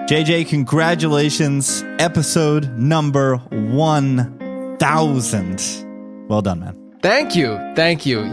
JJ, congratulations. Episode number 1000. Well done, man. Thank you.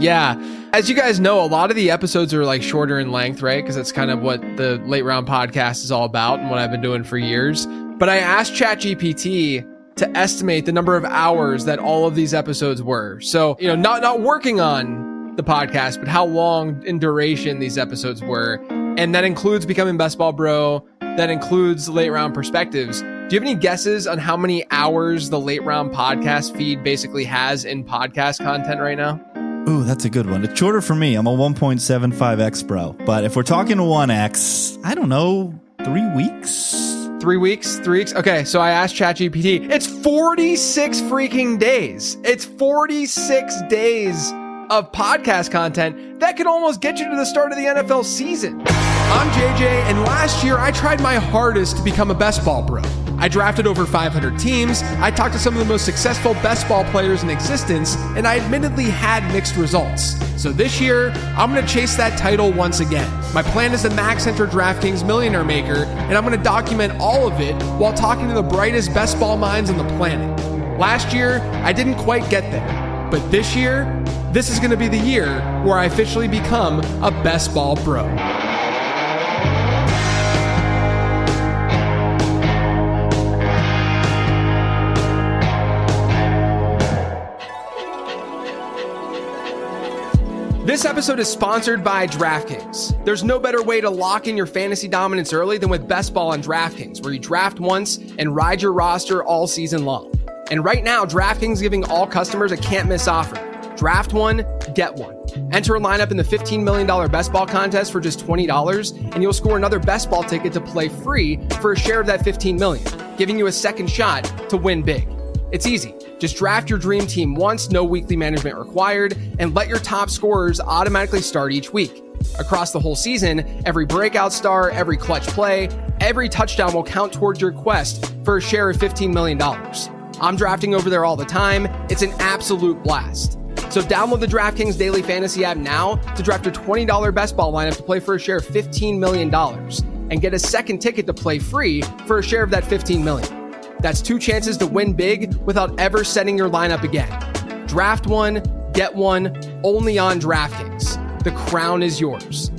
Yeah. As you guys know, a lot of the episodes are like shorter in length, right? Because that's kind of what the Late Round podcast is all about and what I've been doing for years. But I asked ChatGPT to estimate the number of hours that all of these episodes were. So, not working on the podcast, but how long in duration these episodes were. And that includes Becoming Best Ball Bro. That includes Late Round Perspectives. Do you have any guesses on how many hours the Late Round podcast feed basically has in podcast content right now? Ooh, that's a good one. It's shorter for me. I'm a 1.75x bro. But if we're talking 1x, I don't know, 3 weeks? 3 weeks? 3 weeks? Okay, so I asked ChatGPT. It's 46 freaking days. It's 46 days of podcast content that could almost get you to the start of the NFL season. I'm JJ, and last year I tried my hardest to become a best ball bro. I drafted over 500 teams, I talked to some of the most successful best ball players in existence, and I admittedly had mixed results. So this year, I'm going to chase that title once again. My plan is to max enter DraftKings Millionaire Maker, and I'm going to document all of it while talking to the brightest best ball minds on the planet. Last year, I didn't quite get there, but this year, this is going to be the year where I officially become a best ball bro. This episode is sponsored by DraftKings. There's no better way to lock in your fantasy dominance early than with Best Ball on DraftKings, where you draft once and ride your roster all season long. And right now, DraftKings is giving all customers a can't-miss offer. Draft one, get one. Enter a lineup in the $15 million Best Ball contest for just $20, and you'll score another Best Ball ticket to play free for a share of that $15 million, giving you a second shot to win big. It's easy. Just draft your dream team once, no weekly management required, and let your top scorers automatically start each week. Across the whole season, every breakout star, every clutch play, every touchdown will count towards your quest for a share of $15 million. I'm drafting over there all the time. It's an absolute blast. So download the DraftKings Daily Fantasy app now to draft your $20 best ball lineup to play for a share of $15 million and get a second ticket to play free for a share of that $15 million. That's 2 chances to win big without ever setting your lineup again. Draft one, get one, only on DraftKings. The crown is yours.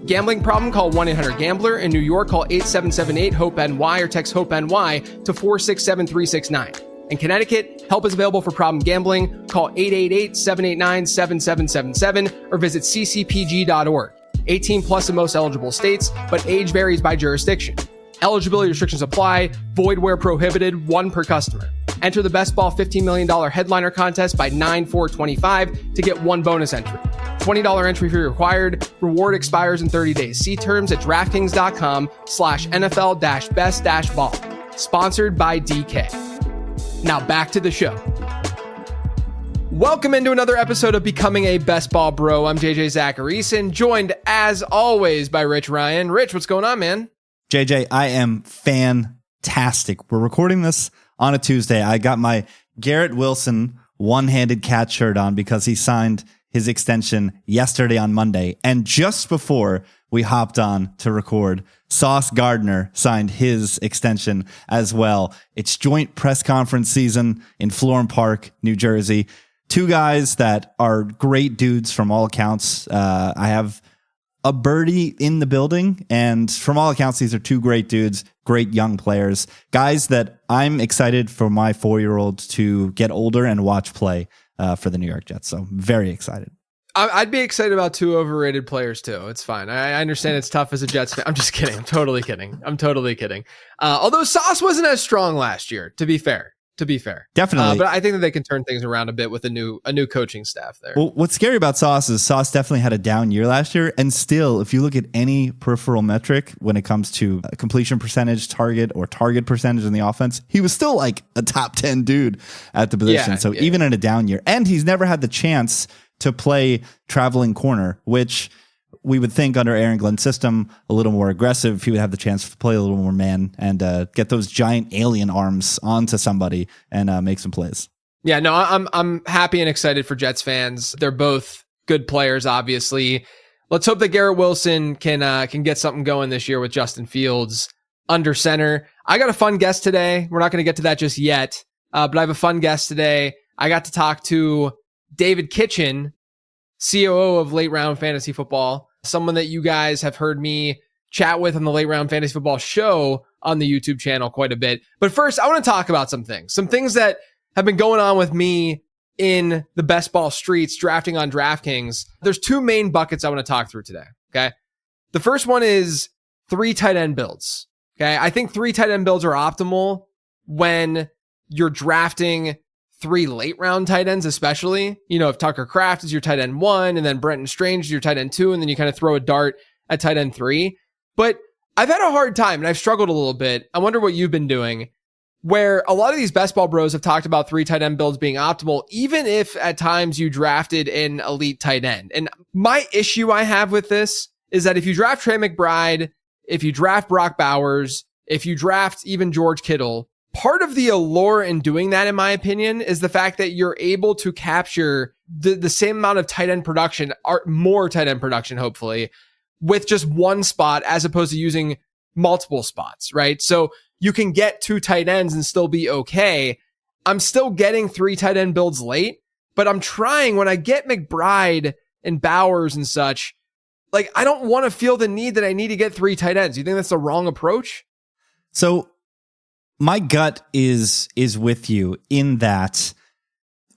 Gambling problem? Call 1-800-GAMBLER. In New York, call 877-8-HOPE-NY or text HOPE-NY to 467-369. In Connecticut, help is available for problem gambling. Call 888-789-7777 or visit ccpg.org. 18 plus in most eligible states, but age varies by jurisdiction. Eligibility restrictions apply. Void where prohibited. 1 per customer. Enter the Best Ball $15 million headliner contest by 9/4/25 to get 1 bonus entry. $20 entry fee required. Reward expires in 30 days. See terms at DraftKings.com/NFL-best-ball. Sponsored by DK. Now back to the show. Welcome into another episode of Becoming a Best Ball Bro. I'm JJ Zacharyson, joined as always by Rich Ryan. Rich, what's going on, man? JJ, I am fantastic. We're recording this on a Tuesday. I got my Garrett Wilson one-handed cat shirt on because he signed his extension yesterday on Monday. And just before we hopped on to record, Sauce Gardner signed his extension as well. It's joint press conference season in Florham Park, New Jersey. 2 guys that are great dudes from all accounts. I have a birdie in the building, and from all accounts, these are 2 great dudes, great young players, guys that I'm excited for my 4-year-old to get older and watch play for the New York Jets. So very excited. I'd be excited about 2 overrated players too. It's fine. I understand it's tough as a Jets fan. I'm just kidding. I'm totally kidding. Although Sauce wasn't as strong last year, to be fair. Definitely. But I think that they can turn things around a bit with a new coaching staff there. Well, what's scary about Sauce is Sauce definitely had a down year last year. And still, if you look at any peripheral metric when it comes to completion percentage, target percentage in the offense, he was still like a top 10 dude at the position. Even in a down year, and he's never had the chance to play traveling corner, which we would think under Aaron Glenn's system, a little more aggressive. He would have the chance to play a little more man and get those giant alien arms onto somebody and make some plays. Yeah, no, I'm happy and excited for Jets fans. They're both good players, obviously. Let's hope that Garrett Wilson can get something going this year with Justin Fields. under center. I got a fun guest today. We're not going to get to that just yet, but I have a fun guest today. I got to talk to David Kitchen, COO of Late Round Fantasy Football, someone that you guys have heard me chat with on the Late Round Fantasy Football show on the YouTube channel quite a bit. But first, I want to talk about some things that have been going on with me in the best ball streets, drafting on DraftKings. There's two main buckets I want to talk through today. Okay. The first one is 3 tight end builds. Okay. I think 3 tight end builds are optimal when you're drafting 3 late round tight ends, especially, if Tucker Kraft is your tight end 1 and then Brenton Strange is your tight end 2, and then you kind of throw a dart at tight end 3. But I've had a hard time and I've struggled a little bit. I wonder what you've been doing, where a lot of these best ball bros have talked about 3 tight end builds being optimal, even if at times you drafted an elite tight end. And my issue I have with this is that if you draft Trey McBride, if you draft Brock Bowers, if you draft even George Kittle, part of the allure in doing that, in my opinion, is the fact that you're able to capture the same amount of tight end production, or more tight end production, hopefully, with just one spot as opposed to using multiple spots, right? So you can get 2 tight ends and still be okay. I'm still getting 3 tight end builds late, but I'm trying when I get McBride and Bowers and such, like, I don't want to feel the need that I need to get 3 tight ends. You think that's the wrong approach? So my gut is with you in that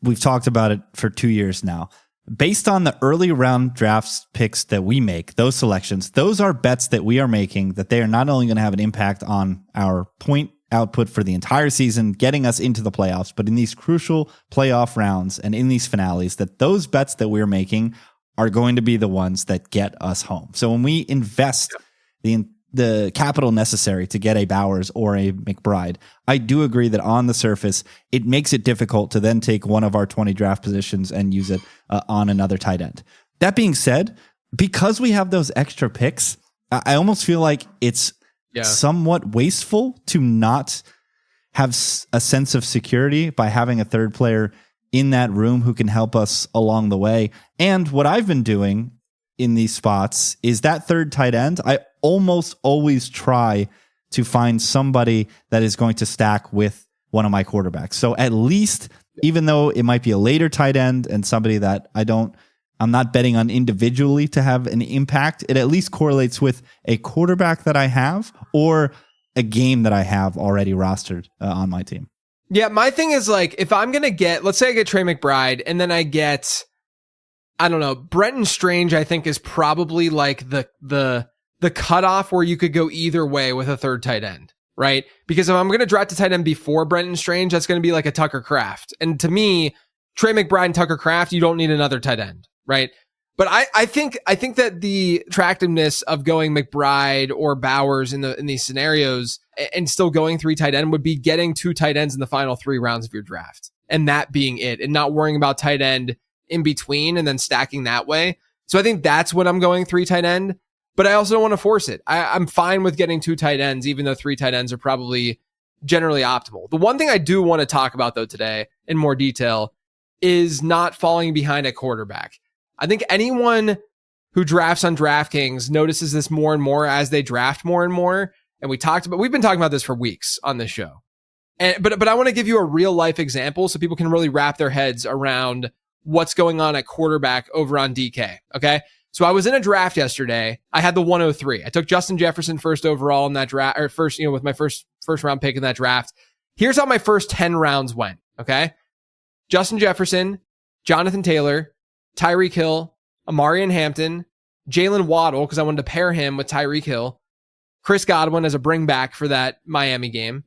we've talked about it for 2 years now. Based on the early round drafts picks that we make, those selections, those are bets that we are making that they are not only going to have an impact on our point output for the entire season, getting us into the playoffs, but in these crucial playoff rounds and in these finales, that those bets that we're making are going to be the ones that get us home. So when we invest the capital necessary to get a Bowers or a McBride, I do agree that on the surface, it makes it difficult to then take one of our 20 draft positions and use it on another tight end. That being said, because we have those extra picks, I almost feel like it's somewhat wasteful to not have a sense of security by having a third player in that room who can help us along the way. And what I've been doing in these spots is that third tight end, I almost always try to find somebody that is going to stack with one of my quarterbacks. So at least, even though it might be a later tight end and somebody that I'm not betting on individually to have an impact, it at least correlates with a quarterback that I have or a game that I have already rostered on my team. Yeah, my thing is, like, if I'm going to get, let's say I get Trey McBride and then I get, I don't know, Brenton Strange, I think is probably like the cutoff where you could go either way with a third tight end, right? Because if I'm going to draft a tight end before Brenton Strange, that's going to be like a Tucker Kraft. And to me, Trey McBride and Tucker Kraft, you don't need another tight end, right? But I think that the attractiveness of going McBride or Bowers in these scenarios and still going 3 tight end would be getting 2 tight ends in the final 3 rounds of your draft, and that being it, and not worrying about tight end in between and then stacking that way. So I think that's when I'm going 3 tight end, but I also don't want to force it. I'm fine with getting 2 tight ends, even though 3 tight ends are probably generally optimal. The one thing I do want to talk about though today in more detail is not falling behind at quarterback. I think anyone who drafts on DraftKings notices this more and more as they draft more and more. And we've been talking about this for weeks on this show. But I want to give you a real life example so people can really wrap their heads around what's going on at quarterback over on DK. Okay. So I was in a draft yesterday. I had the 103. I took Justin Jefferson first overall in that draft, or first, with my first round pick in that draft. Here's how my first 10 rounds went. Okay. Justin Jefferson, Jonathan Taylor, Tyreek Hill, Amarian Hampton, Jalen Waddle, because I wanted to pair him with Tyreek Hill, Chris Godwin as a bring back for that Miami game,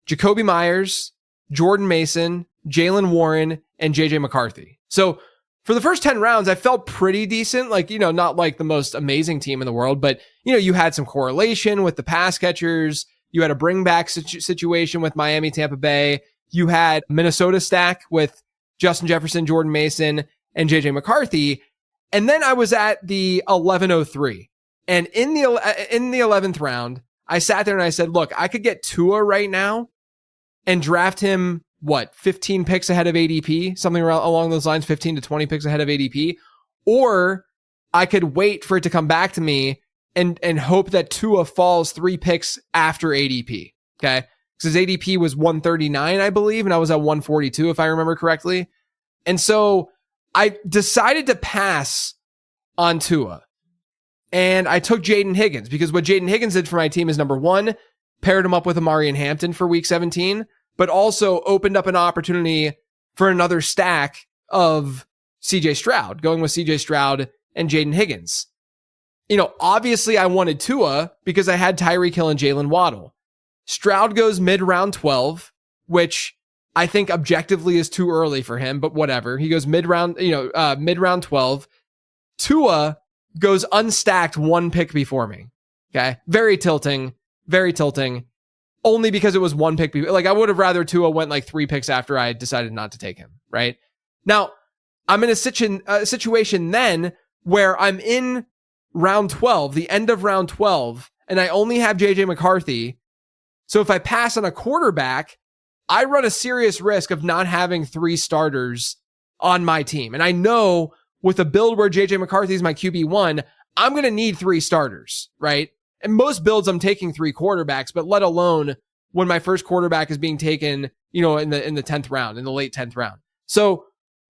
Jacoby Myers, Jordan Mason, Jalen Warren, and JJ McCarthy. So for the first 10 rounds, I felt pretty decent. Like, not like the most amazing team in the world, but, you had some correlation with the pass catchers. You had a bring back situation with Miami, Tampa Bay. You had Minnesota stack with Justin Jefferson, Jordan Mason, and JJ McCarthy. And then I was at the 1103. And in the 11th round, I sat there and I said, look, I could get Tua right now and draft him, 15 picks ahead of ADP, something along those lines, 15 to 20 picks ahead of ADP. Or I could wait for it to come back to me and hope that Tua falls 3 picks after ADP. Okay. Because his ADP was 139, I believe, and I was at 142, if I remember correctly. And so I decided to pass on Tua. And I took Jaden Higgins, because what Jaden Higgins did for my team is, number one, paired him up with Amari and Hampton for week 17, but also opened up an opportunity for another stack of CJ Stroud, going with CJ Stroud and Jaden Higgins. Obviously I wanted Tua because I had Tyreek Hill and Jalen Waddle. Stroud goes mid-round 12, which I think objectively is too early for him, but whatever. He goes mid-round 12. Tua goes unstacked 1 pick before me. Okay. Very tilting. Only because it was 1 pick. I would have rather Tua went 3 picks after I decided not to take him. Right now, I'm in a situation then where I'm in round 12, the end of round 12, and I only have JJ McCarthy. So if I pass on a quarterback, I run a serious risk of not having 3 starters on my team. And I know with a build where JJ McCarthy is my QB1, I'm going to need 3 starters, right? And most builds I'm taking 3 quarterbacks, but let alone when my first quarterback is being taken, in the 10th round, in the late 10th round. So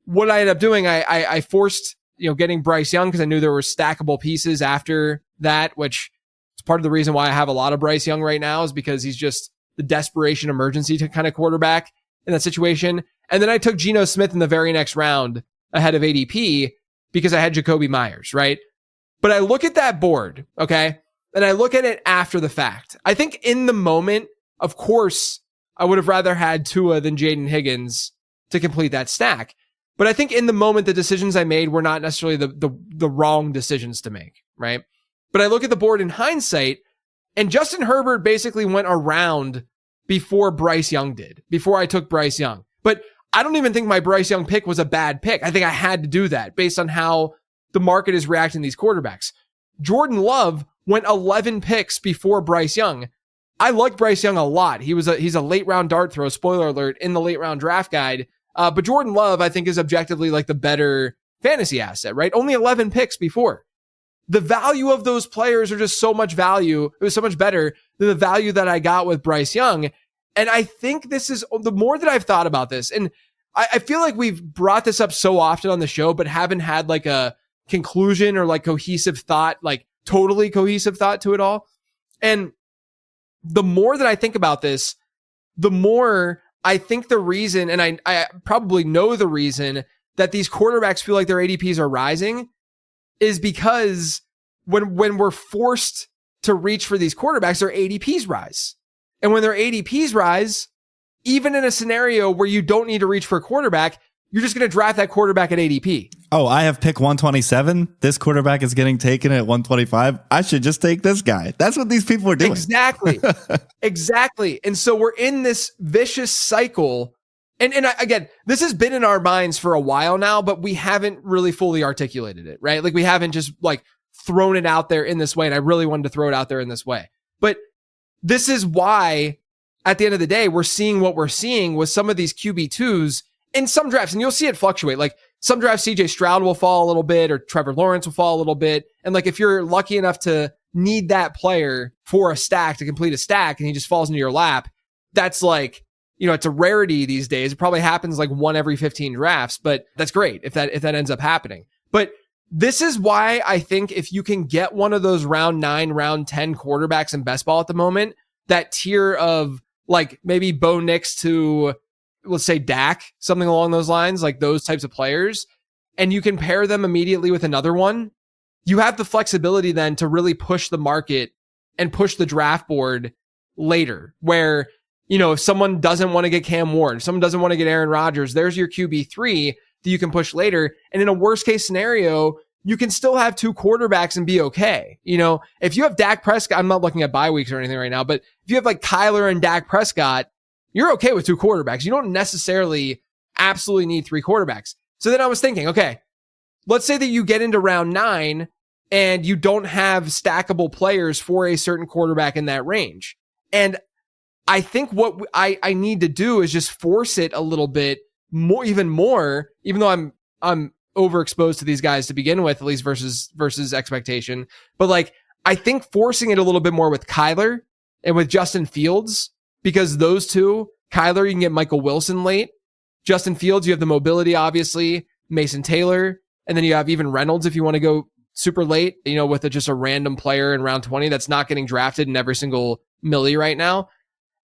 what I ended up doing, I forced, getting Bryce Young, because I knew there were stackable pieces after that, which is part of the reason why I have a lot of Bryce Young right now, is because he's just the desperation emergency kind of quarterback in that situation. And then I took Geno Smith in the very next round ahead of ADP because I had Jacoby Myers, right? But I look at that board, okay? And I look at it after the fact. I think in the moment, of course, I would have rather had Tua than Jaden Higgins to complete that stack. But I think in the moment, the decisions I made were not necessarily the wrong decisions to make, right? But I look at the board in hindsight, and Justin Herbert basically went around before Bryce Young did, before I took Bryce Young. But I don't even think my Bryce Young pick was a bad pick. I think I had to do that based on how the market is reacting to these quarterbacks. Jordan Love went 11 picks before Bryce Young. I like Bryce Young a lot. He's a late round dart throw, spoiler alert, in the late round draft guide. But Jordan Love, I think, is objectively the better fantasy asset, right? Only 11 picks before. The value of those players are just so much value. It was so much better than the value that I got with Bryce Young. And I think this is, the more that I've thought about this, and I feel like we've brought this up so often on the show, but haven't had a conclusion or cohesive thought, totally cohesive thought to it all. And the more that I think about this, the more I think the reason, and I probably know the reason that these quarterbacks feel like their ADPs are rising, is because when we're forced to reach for these quarterbacks, their ADPs rise. And when their ADPs rise, even in a scenario where you don't need to reach for a quarterback, you're just going to draft that quarterback at ADP. Oh, I have pick 127. This quarterback is getting taken at 125. I should just take this guy. That's what these people are doing. Exactly. Exactly. And so we're in this vicious cycle. And again, this has been in our minds for a while now, but we haven't really fully articulated it, right? We haven't just thrown it out there in this way. And I really wanted to throw it out there in this way. But this is why at the end of the day, we're seeing what we're seeing with some of these QB2s in some drafts. And you'll see it fluctuate. Some drafts, CJ Stroud will fall a little bit, or Trevor Lawrence will fall a little bit. And if you're lucky enough to need that player for a stack to complete a stack and he just falls into your lap, that's it's a rarity these days. It probably happens 1 every 15 drafts, but that's great if that ends up happening. But this is why I think if you can get one of those round 9, round 10 quarterbacks in best ball at the moment, that tier of maybe Bo Nix to, let's say, Dak, something along those lines, those types of players, and you can pair them immediately with another one, you have the flexibility then to really push the market and push the draft board later, where, if someone doesn't want to get Cam Ward, if someone doesn't want to get Aaron Rodgers, there's your QB3 that you can push later. And in a worst case scenario, you can still have 2 quarterbacks and be okay. If you have Dak Prescott, I'm not looking at bye weeks or anything right now, but if you have Kyler and Dak Prescott, you're okay with 2 quarterbacks. You don't necessarily absolutely need 3 quarterbacks. So then I was thinking, okay, let's say that you get into round 9 and you don't have stackable players for a certain quarterback in that range. And I think what I need to do is just force it a little bit more, even though I'm overexposed to these guys to begin with, at least versus expectation. But I think forcing it a little bit more with Kyler and with Justin Fields, because those two, Kyler, you can get Michael Wilson late. Justin Fields, you have the mobility, obviously, Mason Taylor, and then you have even Reynolds if you want to go super late, with just a random player in round 20 that's not getting drafted in every single millie right now.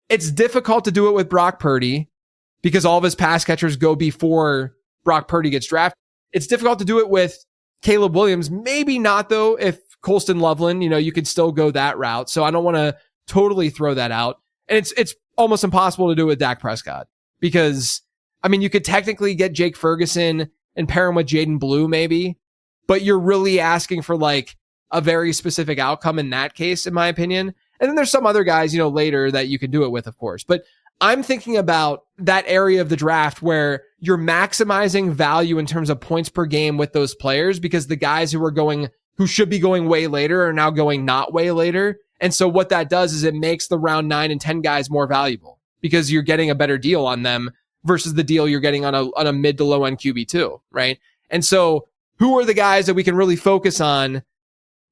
It's difficult to do it with Brock Purdy because all of his pass catchers go before Brock Purdy gets drafted. It's difficult to do it with Caleb Williams. Maybe not, though, if Colston Loveland, you could still go that route. So I don't want to totally throw that out. And it's almost impossible to do with Dak Prescott because, you could technically get Jake Ferguson and pair him with Jaden Blue maybe, but you're really asking for like a very specific outcome in that case, in my opinion. And then there's some other guys, later that you can do it with, of course. But I'm thinking about that area of the draft where you're maximizing value in terms of points per game with those players because the guys who should be going way later are now going not way later. And so what that does is it makes the round 9 and 10 guys more valuable because you're getting a better deal on them versus the deal you're getting on a mid to low end QB2, right? And so who are the guys that we can really focus on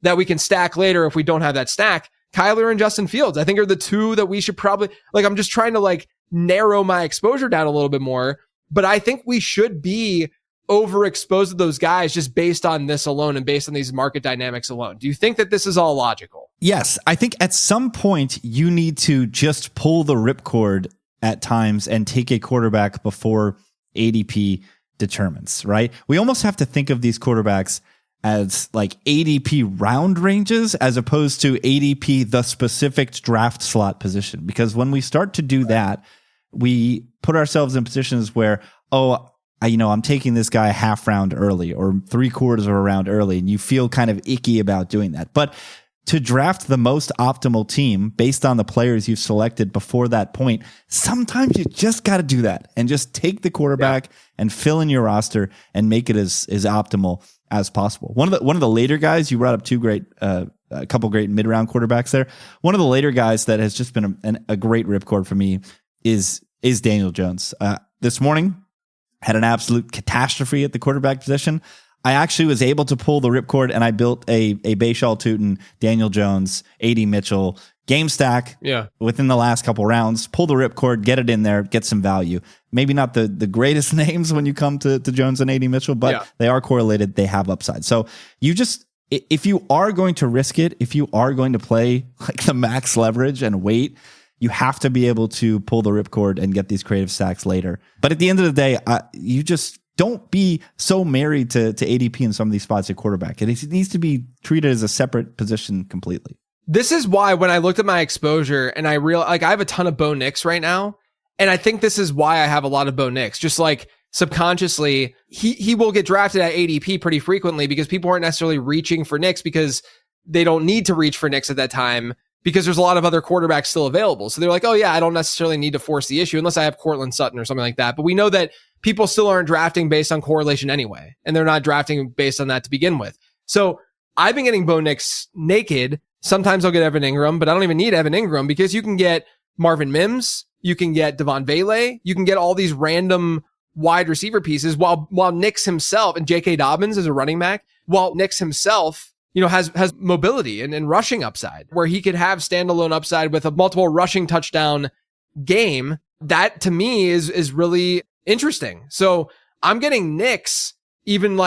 that we can stack later if we don't have that stack? Kyler and Justin Fields, I think, are the two that we should probably, I'm just trying to narrow my exposure down a little bit more, but I think we should be overexposed to those guys just based on this alone and based on these market dynamics alone. Do you think that this is all logical? Yes. I think at some point you need to just pull the ripcord at times and take a quarterback before ADP determines, right? We almost have to think of these quarterbacks as ADP round ranges as opposed to ADP, the specific draft slot position. Because when we start to do that, we put ourselves in positions where, I'm taking this guy half round early or 3/4 of a round early, and you feel kind of icky about doing that. But to draft the most optimal team based on the players you've selected before that point, sometimes you just got to do that and just take the quarterback and fill in your roster and make it as optimal as possible. One of the later guys, you brought up a couple great mid-round quarterbacks there. One of the later guys that has just been a great ripcord for me is Daniel Jones. This morning, had an absolute catastrophe at the quarterback position. I actually was able to pull the ripcord and I built a Bayshall Tootin, Daniel Jones, AD Mitchell game stack within the last couple rounds. Pull the ripcord, get it in there, get some value. Maybe not the greatest names when you come to Jones and AD Mitchell, but they are correlated. They have upside. So if you are going to risk it, if you are going to play the max leverage and wait, you have to be able to pull the ripcord and get these creative stacks later. But at the end of the day, you just don't be so married to ADP in some of these spots at quarterback. It needs to be treated as a separate position completely. This is why when I looked at my exposure and I realized I have a ton of Bo Nix right now. And I think this is why I have a lot of Bo Nix. Just subconsciously, he will get drafted at ADP pretty frequently because people aren't necessarily reaching for Nix because they don't need to reach for Nix at that time because there's a lot of other quarterbacks still available. So they're like, oh yeah, I don't necessarily need to force the issue unless I have Cortland Sutton or something like that. But we know that people still aren't drafting based on correlation anyway, and they're not drafting based on that to begin with. So I've been getting Bo Nix naked. Sometimes I'll get Evan Ingram, but I don't even need Evan Ingram because you can get Marvin Mims, you can get Devon Vele, you can get all these random wide receiver pieces while Nix himself and J.K. Dobbins is a running back, while Nix himself has mobility and rushing upside where he could have standalone upside with a multiple rushing touchdown game. That to me is really interesting. So I'm getting Nix even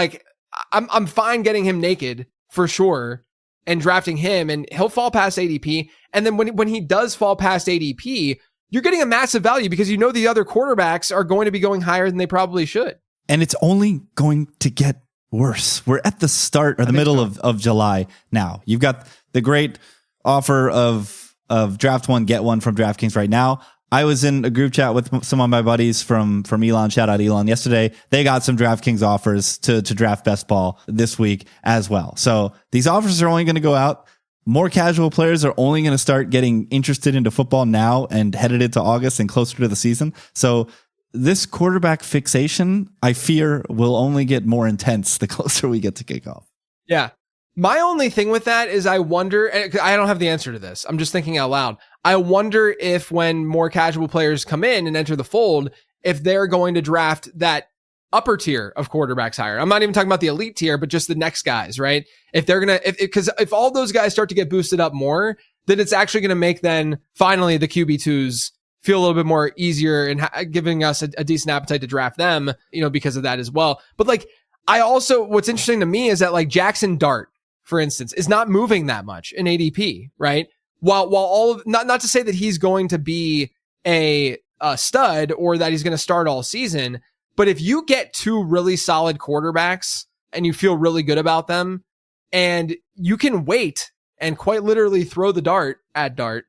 I'm fine getting him naked for sure and drafting him and he'll fall past ADP. And then when he does fall past ADP, you're getting a massive value because the other quarterbacks are going to be going higher than they probably should. And it's only going to get worse. We're at the start or the middle of July now. You've got the great offer of draft one, get one from DraftKings right now. I was in a group chat with some of my buddies from Elon. Shout out Elon yesterday. They got some DraftKings offers to draft best ball this week as well. So these offers are only going to go out. More casual players are only going to start getting interested into football now and headed into August and closer to the season. So this quarterback fixation, I fear, will only get more intense the closer we get to kickoff. Yeah. My only thing with that is I wonder, and I don't have the answer to this. I'm just thinking out loud. I wonder if when more casual players come in and enter the fold, if they're going to draft that upper tier of quarterbacks higher. I'm not even talking about the elite tier, but just the next guys, right? If they're going to, because if all those guys start to get boosted up more, then it's actually going to make then finally the QB2s feel a little bit more easier and giving us a decent appetite to draft them, because of that as well. But like, what's interesting to me is that like Jackson Dart, for instance, is not moving that much in ADP, right? While all of, not to say that he's going to be a stud or that he's going to start all season, but if you get two really solid quarterbacks and you feel really good about them, and you can wait and quite literally throw the dart at Dart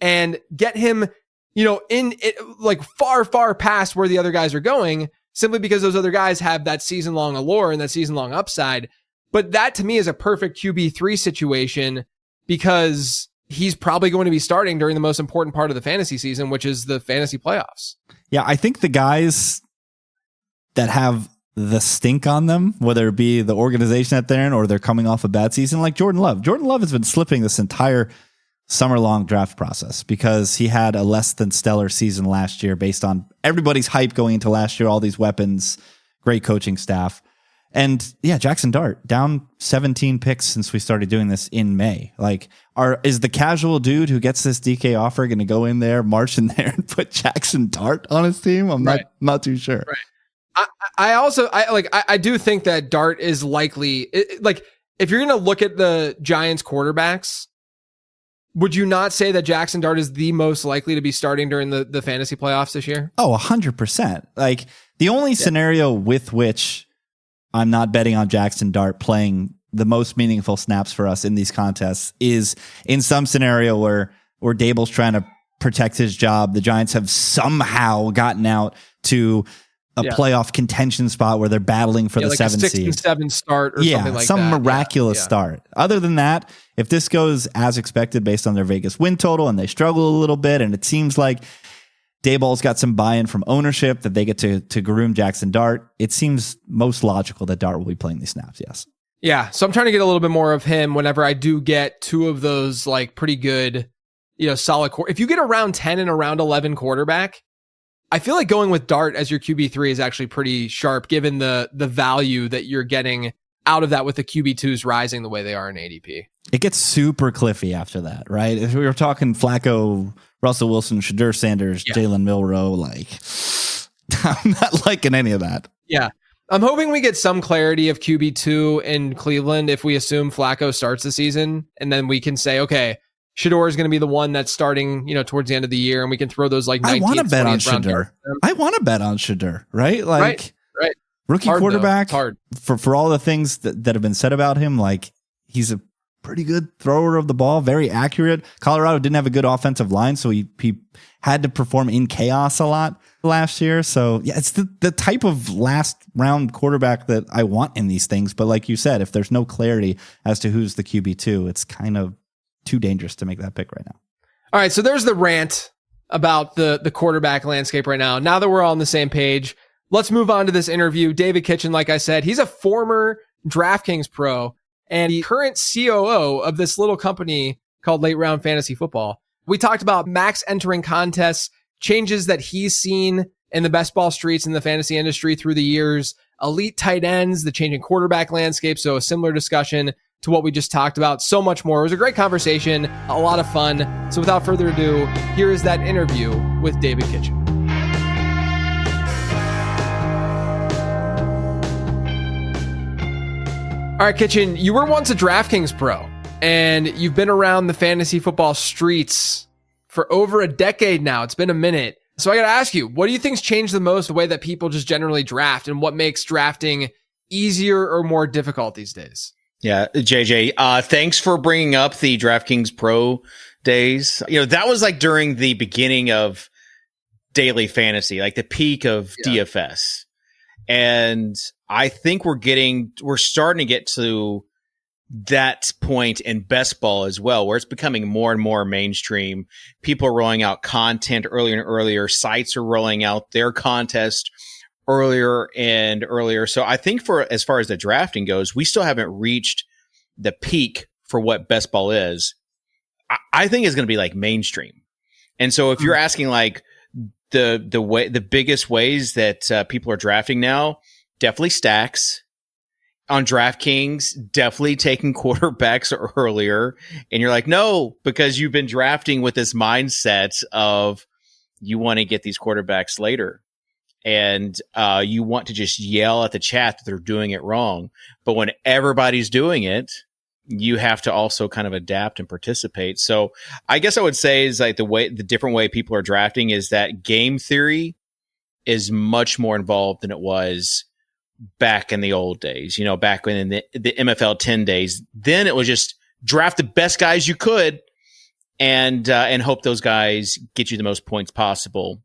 and get him, in it, like far, far past where the other guys are going, simply because those other guys have that season-long allure and that season-long upside. But that to me is a perfect QB3 situation because he's probably going to be starting during the most important part of the fantasy season, which is the fantasy playoffs. Yeah, I think the guys that have the stink on them, whether it be the organization that they're in or they're coming off a bad season, like Jordan Love. Jordan Love has been slipping this entire summer-long draft process because he had a less than stellar season last year based on everybody's hype going into last year, all these weapons, great coaching staff. And yeah, Jackson Dart down 17 picks since we started doing this in May. Like, is the casual dude who gets this DK offer going to go in there, march in there, and put Jackson Dart on his team? I'm not too sure. Right. I do think that Dart is likely. Like, if you're going to look at the Giants quarterbacks, would you not say that Jackson Dart is the most likely to be starting during the fantasy playoffs this year? Oh, 100%. Like, the only scenario with which I'm not betting on Jackson Dart playing the most meaningful snaps for us in these contests is in some scenario where Dable's trying to protect his job. The Giants have somehow gotten out to a playoff contention spot where they're battling for the like 7th a 6 seed. and 7 start or something like that. Some miraculous start. Other than that, if this goes as expected based on their Vegas win total and they struggle a little bit and it seems like Daboll's got some buy-in from ownership that they get to groom Jackson Dart, it seems most logical that Dart will be playing these snaps, yes. Yeah, so I'm trying to get a little bit more of him whenever I do get two of those like pretty good, solid if you get a round 10 and a round 11 quarterback, I feel like going with Dart as your QB3 is actually pretty sharp given the value that you're getting out of that with the QB2s rising the way they are in ADP. It gets super cliffy after that, right? If we were talking Flacco, Russell Wilson, Shadur Sanders, Jalen Milroe, like I'm not liking any of that. Yeah. I'm hoping we get some clarity of QB2 in Cleveland if we assume Flacco starts the season, and then we can say, okay, Shador is going to be the one that's starting, towards the end of the year, and we can throw those like 19th, I want to bet on 20th round Shador. I want to bet on Shador, right? Like, right. Rookie hard, quarterback. Hard. For all the things that have been said about him, like he's a pretty good thrower of the ball, very accurate. Colorado didn't have a good offensive line, so he had to perform in chaos a lot last year. So yeah, it's the type of last round quarterback that I want in these things. But like you said, if there's no clarity as to who's the QB2, it's kind of too dangerous to make that pick right now. All right, so there's the rant about the quarterback landscape right now. Now that we're all on the same page, let's move on to this interview. David Kitchen, like I said, he's a former DraftKings pro and the current COO of this little company called Late Round Fantasy Football. We talked about Max entering contests, changes that he's seen in the best ball streets in the fantasy industry through the years, elite tight ends, the changing quarterback landscape. So a similar discussion to what we just talked about, so much more. It was a great conversation, a lot of fun. So without further ado, here is that interview with David Kitchen. All right, Kitchen, you were once a DraftKings pro, and you've been around the fantasy football streets for over a decade now. It's been a minute. So I got to ask you, what do you think's changed the most, the way that people just generally draft, and what makes drafting easier or more difficult these days? Yeah, JJ, thanks for bringing up the DraftKings Pro days. That was like during the beginning of daily fantasy, like the peak of DFS. And I think we're starting to get to that point in best ball as well, where it's becoming more and more mainstream. People are rolling out content earlier and earlier. Sites are rolling out their contest earlier and earlier. So I think as far as the drafting goes, we still haven't reached the peak for what best ball is. I think it's going to be like mainstream. And so if you're asking like the biggest ways that people are drafting now, definitely stacks. On DraftKings, definitely taking quarterbacks earlier. And you're like, no, because you've been drafting with this mindset of you want to get these quarterbacks later. And you want to just yell at the chat that they're doing it wrong. But when everybody's doing it, you have to also kind of adapt and participate. So I guess I would say is like the different way people are drafting is that game theory is much more involved than it was back in the old days, back when in the MFL 10 days. Then it was just draft the best guys you could and hope those guys get you the most points possible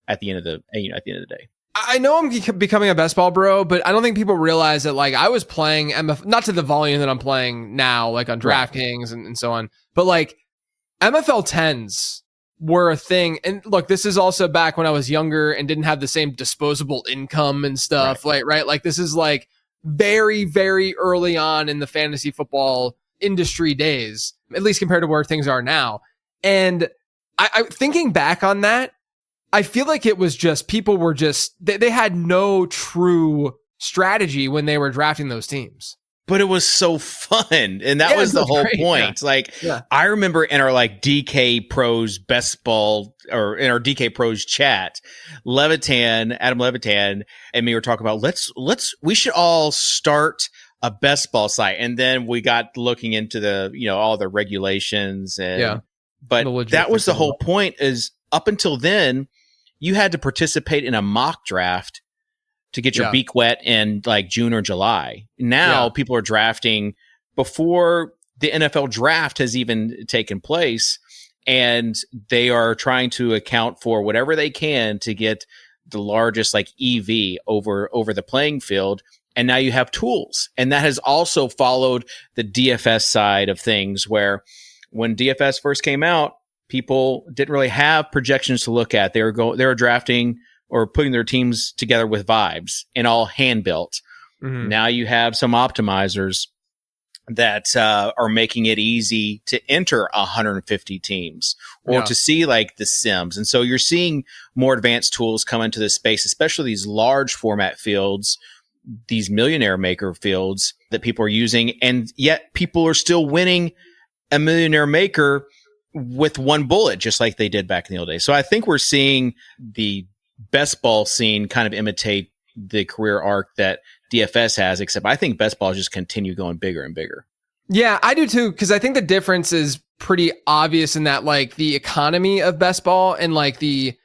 at the end of the day. I know I'm becoming a best ball bro, but I don't think people realize that like I was playing not to the volume that I'm playing now, like on DraftKings and so on, but like MFL 10s were a thing. And look, this is also back when I was younger and didn't have the same disposable income and stuff. Right. Like this is like very, very early on in the fantasy football industry days, at least compared to where things are now. And I thinking back on that, I feel like it was just people were just they had no true strategy when they were drafting those teams. But it was so fun. And that was the whole point. Yeah. I remember in our like DK Pros best ball or in our DK Pros chat, Adam Levitan and me were talking about we should all start a best ball site. And then we got looking into the, all the regulations but that was the whole point is up until then, you had to participate in a mock draft to get your beak wet in like June or July. Now people are drafting before the NFL draft has even taken place, and they are trying to account for whatever they can to get the largest like EV over the playing field. And now you have tools. And that has also followed the DFS side of things, where when DFS first came out, people didn't really have projections to look at. They were drafting or putting their teams together with vibes and all hand built. Mm-hmm. Now you have some optimizers that are making it easy to enter 150 teams or to see like the sims. And so you're seeing more advanced tools come into this space, especially these large format fields, these millionaire maker fields that people are using. And yet people are still winning a millionaire maker with one bullet, just like they did back in the old days. So I think we're seeing the best ball scene kind of imitate the career arc that DFS has, except I think best ball just continue going bigger and bigger. Yeah, I do too, because I think the difference is pretty obvious in that like the economy of best ball and like the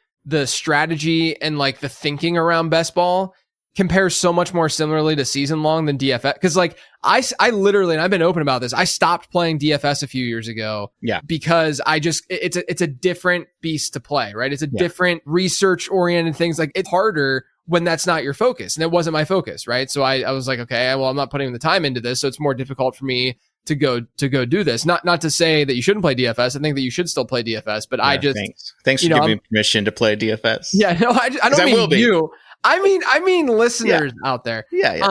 strategy and like the thinking around best ball compares so much more similarly to season long than DFS. Because like I literally, and I've been open about this, I stopped playing DFS a few years ago. Yeah, because it's a different beast to play, right? It's a different research oriented things. Like it's harder when that's not your focus, and it wasn't my focus, right? So I was like, okay, well, I'm not putting the time into this, so it's more difficult for me to go do this. Not to say that you shouldn't play DFS. I think that you should still play DFS, but I just thanks for giving me permission to play DFS. Yeah, no, I don't mean you. I mean listeners out there. Yeah.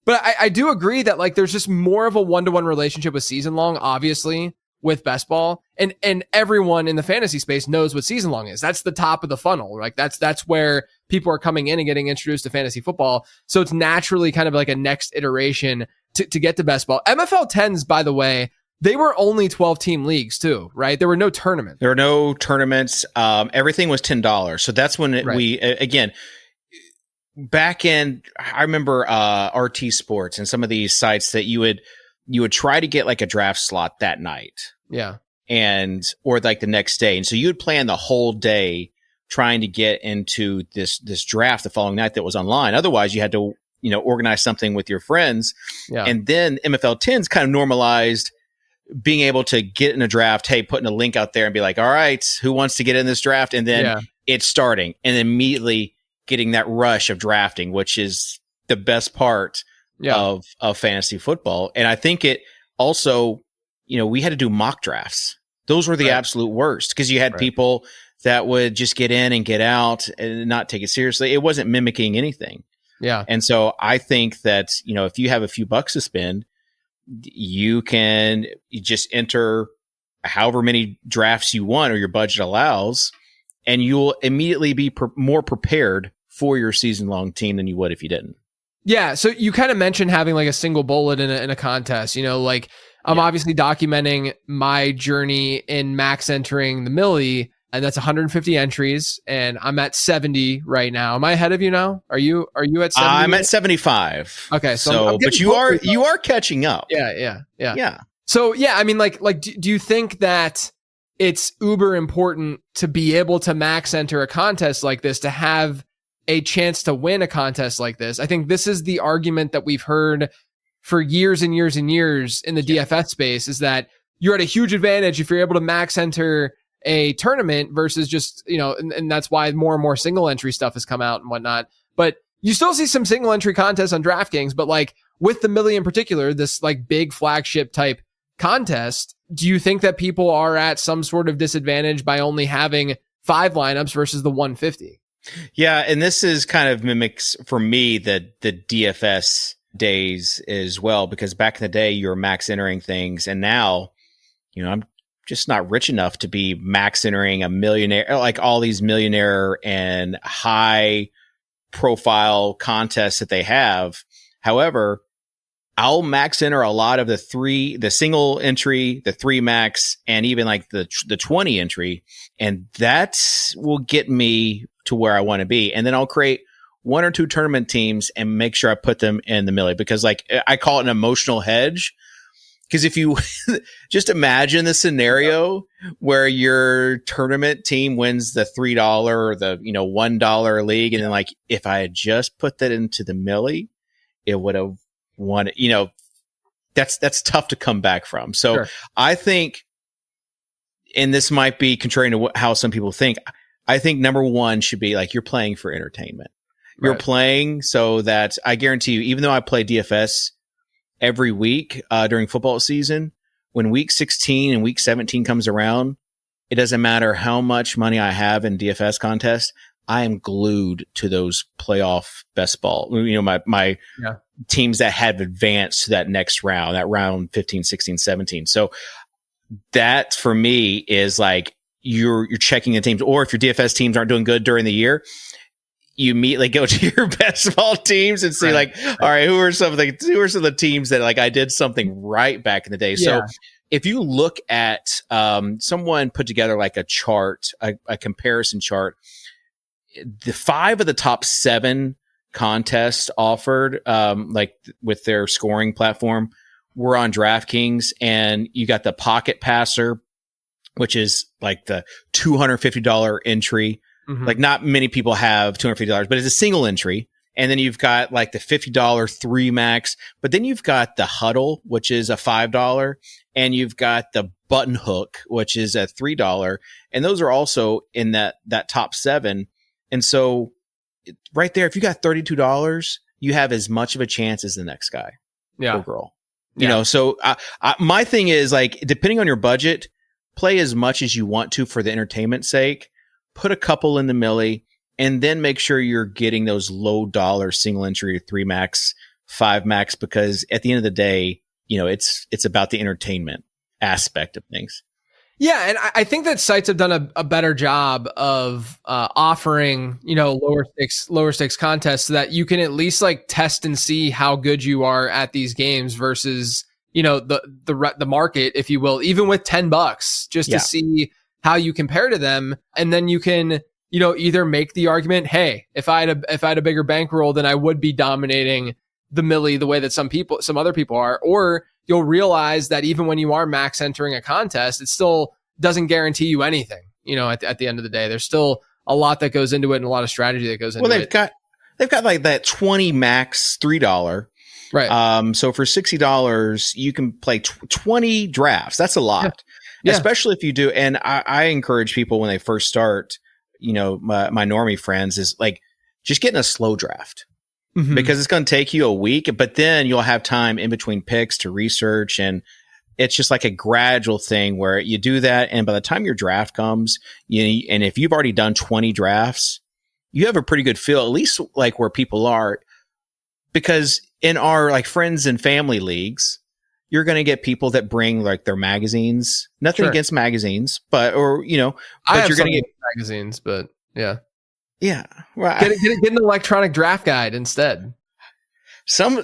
But I do agree that like there's just more of a one-to-one relationship with season long, obviously, with best ball, and everyone in the fantasy space knows what season long is. That's the top of the funnel. Like that's where people are coming in and getting introduced to fantasy football. So it's naturally kind of like a next iteration to get to best ball. MFL 10s, by the way, they were only 12-team leagues too, right? There were no tournaments. There were no tournaments. Everything was $10. So that's when we again. Back in, I remember RT Sports and some of these sites that you would try to get like a draft slot that night. Yeah. Or like the next day. And so you would plan the whole day trying to get into this draft the following night that was online. Otherwise you had to, organize something with your friends. Yeah. And then MFL 10s kind of normalized being able to get in a draft, hey, putting a link out there and be like, all right, who wants to get in this draft? And then it's starting and immediately getting that rush of drafting, which is the best part of fantasy football. And I think it also, we had to do mock drafts. Those were the absolute worst because you had people that would just get in and get out and not take it seriously. It wasn't mimicking anything. Yeah. And so I think that, if you have a few bucks to spend, you just enter however many drafts you want or your budget allows, and you'll immediately be more prepared for your season-long team than you would if you didn't. Yeah. So you kind of mentioned having like a single bullet in a contest, like I'm obviously documenting my journey in max entering the Millie, and that's 150 entries, and I'm at 70 right now. Am I ahead of you now? Are you at 70? I'm at 75. Okay. So but you are catching up. Yeah. So yeah, I mean, like, do you think that it's uber important to be able to max enter a contest like this, to have a chance to win a contest like this? I think this is the argument that we've heard for years and years and years in the DFS space, is that you're at a huge advantage if you're able to max enter a tournament versus just, and that's why more and more single entry stuff has come out and whatnot. But you still see some single entry contests on DraftKings, but like with the Millie in particular, this like big flagship type contest, do you think that people are at some sort of disadvantage by only having 5 lineups versus the 150? Yeah. And this is kind of mimics for me the DFS days as well, because back in the day you were max entering things, and now, I'm just not rich enough to be max entering a millionaire, like all these millionaire and high profile contests that they have. However, I'll max enter a lot of the single entry, the 3 max, and even like the 20 entry. And that will get me to where I want to be. And then I'll create 1 or 2 tournament teams and make sure I put them in the Millie, because like I call it an emotional hedge. Because if you just imagine the scenario where your tournament team wins the $3 or the $1 league, and then like if I had just put that into the Millie, it would have won. That's tough to come back from. So sure. I think, and this might be contrary to how some people think, I think number one should be like you're playing for entertainment. You're playing so that I guarantee you, even though I play DFS every week during football season, when week 16 and week 17 comes around, it doesn't matter how much money I have in DFS contests. I am glued to those playoff best ball, my teams that have advanced to that next round, that round 15, 16, 17. So that for me is like you're checking the teams, or if your DFS teams aren't doing good during the year, you immediately go to your best ball teams and see all right, who are some of the teams that like I did something right back in the day. So if you look at someone put together like a chart, a comparison chart, the 5 of the top 7 contests offered, like with their scoring platform, were on DraftKings, and you got the Pocket Passer, which is like the $250 entry. Mm-hmm. Like not many people have $250, but it's a single entry. And then you've got like the $50 3 max, but then you've got the Huddle, which is a $5, and you've got the Button Hook, which is a $3. And those are also in that top 7. And so right there, if you got $32, you have as much of a chance as the next guy or girl. So my thing is like, depending on your budget, play as much as you want to for the entertainment sake. Put a couple in the Millie, and then make sure you're getting those low dollar single entry 3 max, 5 max, because at the end of the day, it's about the entertainment aspect of things. Yeah, and I think that sites have done a better job of offering, lower stakes contests so that you can at least like test and see how good you are at these games versus, the market, if you will, even with $10 just to see how you compare to them. And then you can, either make the argument, hey, if I had a bigger bankroll, then I would be dominating the Millie the way that some other people are, or you'll realize that even when you are max entering a contest, it still doesn't guarantee you anything. At the end of the day, there's still a lot that goes into it and a lot of strategy that goes into it. They've got like that 20 max $3. Right. So for $60, you can play 20 drafts. That's a lot. Yeah. Especially if you do. And I encourage people when they first start, my normie friends is like, just getting a slow draft. Mm-hmm. Because it's going to take you a week, but then you'll have time in between picks to research. And it's just like a gradual thing where you do that. And by the time your draft comes, and if you've already done 20 drafts, you have a pretty good feel, at least like where people are. Because in our like friends and family leagues, you're going to get people that bring like their magazines. Nothing against magazines, but you're going to get magazines, but yeah. Yeah. Well, get an electronic draft guide instead. Some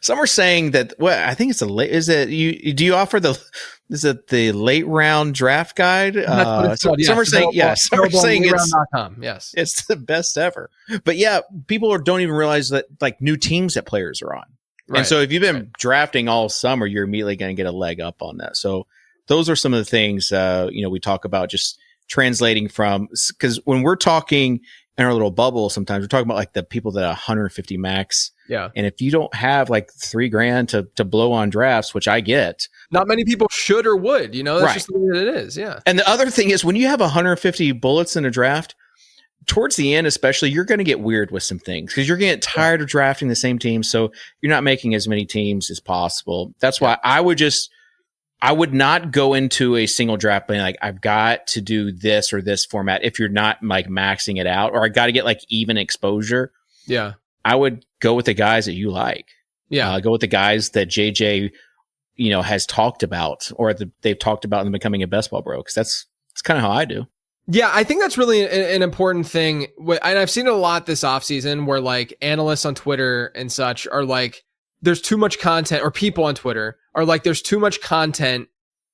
are saying that. Well, I think it's a late. Is it you? Do you offer the? Is it the late round draft guide? That's what it's called. Some are saying yes. Some are saying yes, it's the best ever. But yeah, people don't even realize that like new teams that players are on. Right. And so if you've been drafting all summer, you're immediately going to get a leg up on that. So those are some of the things we talk about, just translating from, because when we're talking in our little bubble, sometimes we're talking about like the people that 150 max. Yeah. And if you don't have like $3,000 to blow on drafts, which I get, not many people should or would, that's just the way that it is. Yeah. And the other thing is when you have 150 bullets in a draft, towards the end, especially, you're going to get weird with some things because you're going to get tired of drafting the same team. So you're not making as many teams as possible. That's why I would not go into a single draft being like, I've got to do this or this format if you're not like maxing it out, or I got to get like even exposure. Yeah. I would go with the guys that you like. Yeah. Go with the guys that JJ, has talked about or they've talked about in becoming a best ball bro. Cause that's kind of how I do. Yeah, I think that's really an important thing. And I've seen it a lot this offseason where like analysts on Twitter and such are like, there's too much content, or people on Twitter are like, there's too much content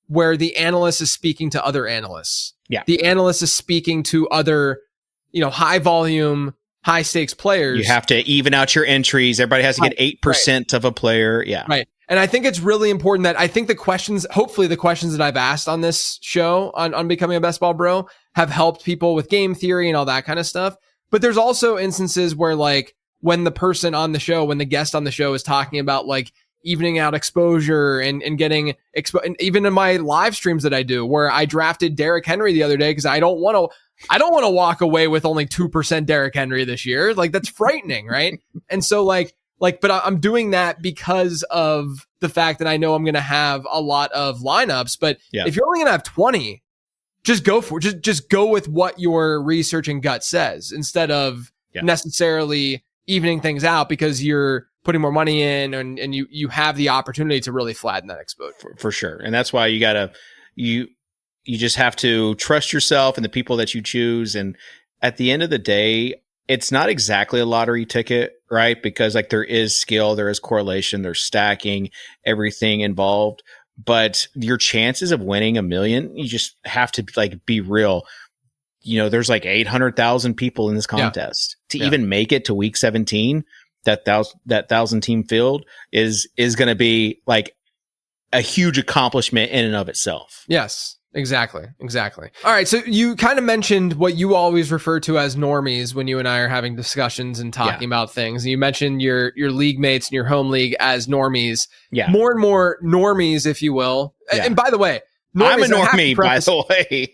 where the analyst is speaking to other analysts. Yeah. The analyst is speaking to other, high volume, high stakes players. You have to even out your entries. Everybody has to get 8% of a player. Yeah. Right. And I think it's really important that I think hopefully the questions that I've asked on this show on becoming a best ball bro have helped people with game theory and all that kind of stuff. But there's also instances where like when the person on the show, when the guest on the show is talking about like evening out exposure and getting and even in my live streams that I do where I drafted Derrick Henry the other day because I don't want to walk away with only 2% Derrick Henry this year. Like that's frightening, right? And so but I'm doing that because of the fact that I know I'm going to have a lot of lineups. But if you're only going to have 20, just go for it. Just go with what your research and gut says instead of necessarily evening things out because you're putting more money in and you have the opportunity to really flatten that exposure. For sure. And that's why you just have to trust yourself and the people that you choose. And at the end of the day, it's not exactly a lottery ticket, right? Because like there is skill, there is correlation, there's stacking, everything involved. But your chances of winning $1 million, you just have to like be real. There's like 800,000 people in this contest to even make it to week 17. That 1,000 team field is going to be like a huge accomplishment in and of itself. Yes. Exactly. All right. So you kind of mentioned what you always refer to as normies when you and I are having discussions and talking about things. You mentioned your league mates in your home league as normies. Yeah. More and more normies, if you you Yeah. And by the way, normies, I'm a normie, by the way.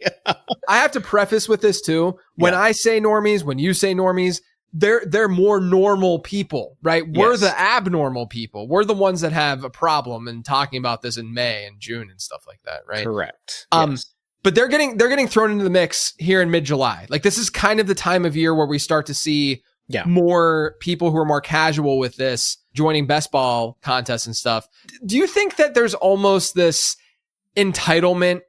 I have to preface with this too. When I say normies, when you say normies, they're more normal people, right? We're the abnormal people. We're the ones that have a problem and talking about this in May and June and stuff like that, right? Correct. But they're getting thrown into the mix here in mid-July. Like this is kind of the time of year where we start to see more people who are more casual with this joining best ball contests and stuff. Do you think that there's almost this entitlement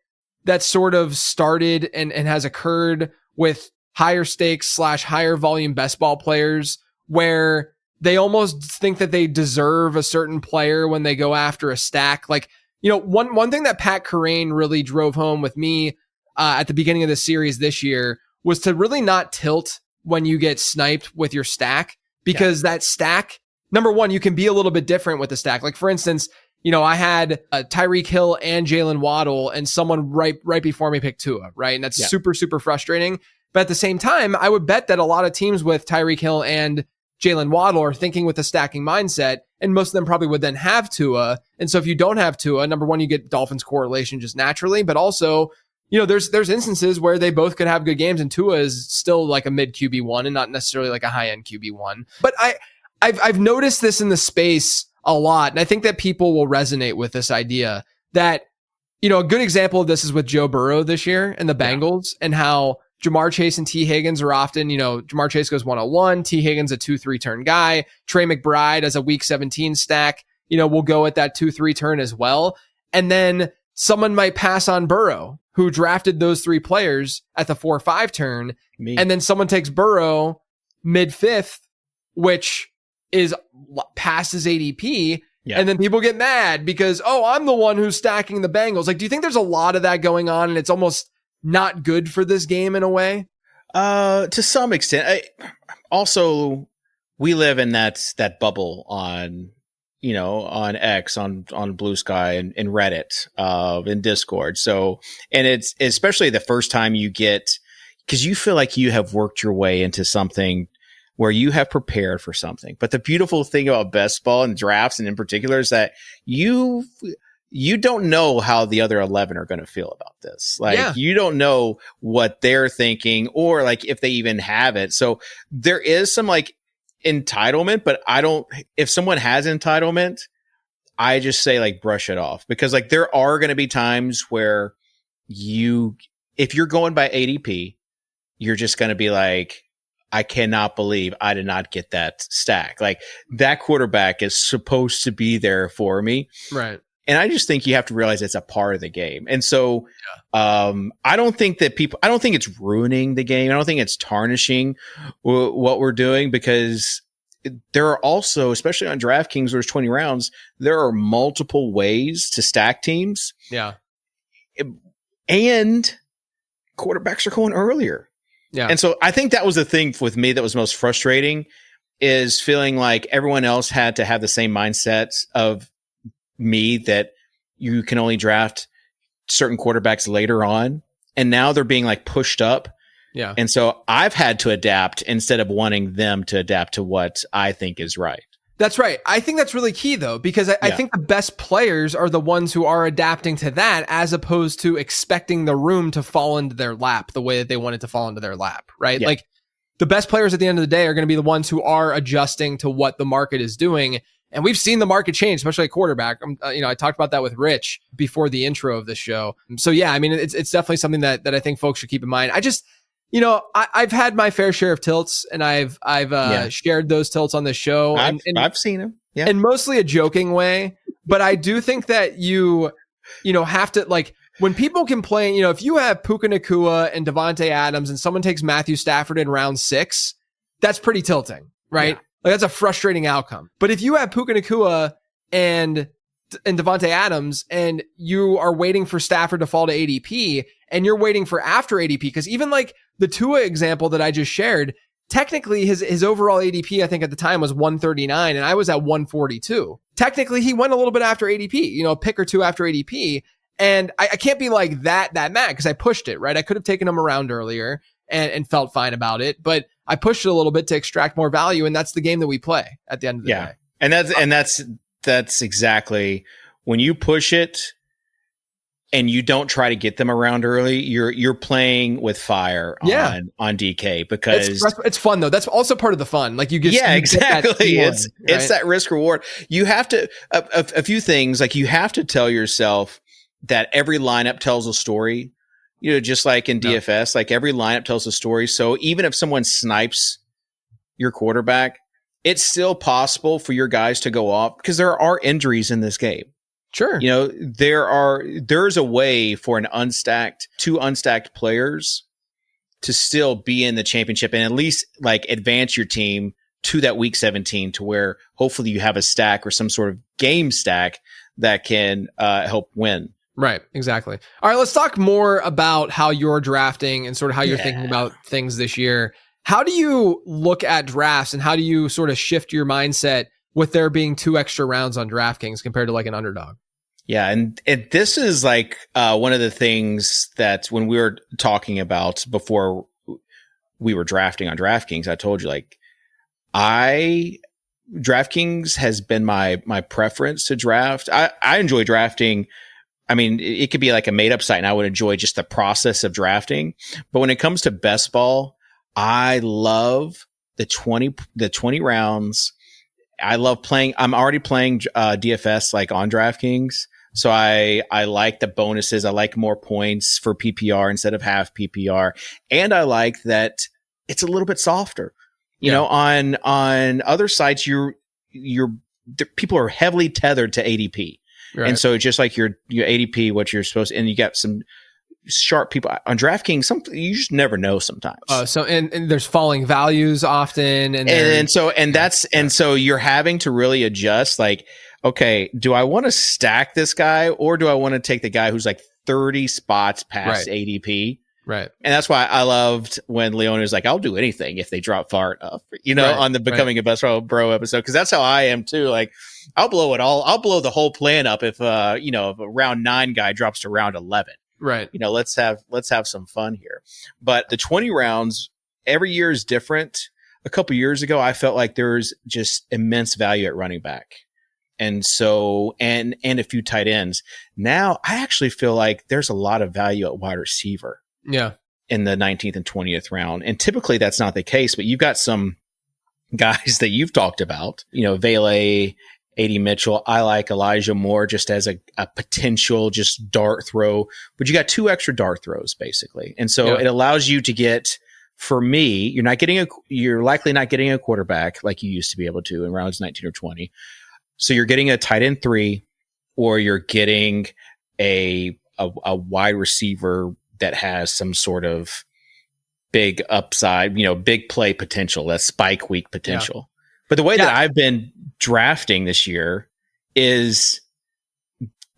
that sort of started and has occurred with higher stakes / higher volume best ball players where they almost think that they deserve a certain player when they go after a stack? Like, one thing that Pat Kerrane really drove home with me at the beginning of the series this year was to really not tilt when you get sniped with your stack, because that stack, number one, you can be a little bit different with the stack. Like for instance, I had Tyreek Hill and Jalen Waddle and someone right before me picked Tua, right? And that's super, super frustrating. But at the same time, I would bet that a lot of teams with Tyreek Hill and Jalen Waddle are thinking with a stacking mindset, and most of them probably would then have Tua. And so if you don't have Tua, number one, you get Dolphins correlation just naturally, but also, there's instances where they both could have good games and Tua is still like a mid QB1 and not necessarily like a high end QB1. But I've noticed this in the space a lot, and I think that people will resonate with this idea that, a good example of this is with Joe Burrow this year and the Bengals and how Jamar Chase and T. Higgins are often, Jamar Chase goes 101, T. Higgins a 2-3 turn guy, Trey McBride as a week 17 stack, will go at that 2-3 turn as well. And then someone might pass on Burrow, who drafted those three players at the 4-5 turn. And then someone takes Burrow mid 5th, which is past his ADP. Yeah. And then people get mad because, oh, I'm the one who's stacking the Bengals. Like, do you think there's a lot of that going on and it's almost not good for this game in a way? To some extent. Also, we live in that bubble on X, on Blue Sky and Reddit, in Discord. So, and it's especially the first time you get, because you feel like you have worked your way into something where you have prepared for something. But the beautiful thing about best ball and drafts, and in particular, is that you don't know how the other 11 are going to feel about this. Like, you don't know what they're thinking, or like if they even have it. So there is some like entitlement, but if someone has entitlement, I just say like brush it off, because like there are going to be times where if you're going by ADP, you're just going to be like, I cannot believe I did not get that stack. Like, that quarterback is supposed to be there for me. Right. And I just think you have to realize it's a part of the game. And so I don't think it's ruining the game. I don't think it's tarnishing what we're doing, because there are also, especially on DraftKings, there's 20 rounds, there are multiple ways to stack teams. Yeah. And quarterbacks are going earlier. Yeah. And so I think that was the thing with me that was most frustrating, is feeling like everyone else had to have the same mindset of me, that you can only draft certain quarterbacks later on. And now they're being like pushed up. Yeah. And so I've had to adapt instead of wanting them to adapt to what I think is right. That's right. I think that's really key, though, because I think the best players are the ones who are adapting to that, as opposed to expecting the room to fall into their lap the way that they want it to fall into their lap, right? Yeah. Like, the best players at the end of the day are going to be the ones who are adjusting to what the market is doing. And we've seen the market change, especially at quarterback. I talked about that with Rich before the intro of this show. So yeah, I mean, it's definitely something that I think folks should keep in mind. I just, I've had my fair share of tilts, and I've shared those tilts on this show. I've seen them. Yeah. In mostly a joking way. But I do think that you have to, like, when people complain, if you have Puka Nacua and Devontae Adams and someone takes Matthew Stafford in round 6, that's pretty tilting, right? Yeah. Like, that's a frustrating outcome. But if you have Puka Nacua and Devontae Adams, and you are waiting for Stafford to fall to ADP, and you're waiting for after ADP, because even like the Tua example that I just shared, technically his overall ADP, I think at the time, was 139, and I was at 142. Technically, he went a little bit after ADP, a pick or two after ADP. And I can't be like that mad, because I pushed it, right? I could have taken him around earlier and felt fine about it, but I pushed it a little bit to extract more value, and that's the game that we play at the end of the day. And that's exactly, when you push it and you don't try to get them around early, you're playing with fire on DK, because it's fun though. That's also part of the fun. Like, you get exactly. It's that risk reward. You have to a few things, like, you have to tell yourself that every lineup tells a story. Just like in DFS, like, every lineup tells a story. So even if someone snipes your quarterback, it's still possible for your guys to go off, because there are injuries in this game. Sure. There's a way for two unstacked players to still be in the championship, and at least like advance your team to that week 17, to where hopefully you have a stack or some sort of game stack that can help win. Right, exactly. All right, let's talk more about how you're drafting and sort of how you're thinking about things this year. How do you look at drafts, and how do you sort of shift your mindset with there being 2 extra rounds on DraftKings compared to like an underdog? Yeah, and this is like one of the things that when we were talking about before we were drafting on DraftKings, I told you, like, DraftKings has been my preference to draft. I enjoy drafting. I mean, it could be like a made up site, and I would enjoy just the process of drafting. But when it comes to best ball, I love the 20 rounds. I love playing. I'm already playing DFS like on DraftKings. So I like the bonuses. I like more points for PPR instead of half PPR. And I like that it's a little bit softer. On other sites, people are heavily tethered to ADP. Right. And so just like your ADP, what you're supposed to, and you got some sharp people on DraftKings, you just never know sometimes. So there's falling values often, so you're having to really adjust. Like, okay, do I want to stack this guy, or do I want to take the guy who's like 30 spots past ADP? Right. And that's why I loved when Leone was like, I'll do anything if they drop far enough, on the Becoming a Best Bro episode. Cause that's how I am too. Like, I'll blow it all. I'll blow the whole plan up if if a round 9 guy drops to round 11. Right. Let's have some fun here. But the 20 rounds every year is different. A couple years ago, I felt like there was just immense value at running back. And so, and a few tight ends. Now I actually feel like there's a lot of value at wide receiver. Yeah. In the 19th and 20th round. And typically that's not the case, but you've got some guys that you've talked about, Vele, A.D. Mitchell. I like Elijah Moore just as a potential just dart throw, but you got 2 extra dart throws basically. And so it allows you to get, for me, you're likely not getting a quarterback like you used to be able to in rounds 19 or 20. So you're getting a tight end 3, or you're getting a wide receiver that has some sort of big upside, big play potential, that spike week potential. Yeah. But the way that I've been drafting this year is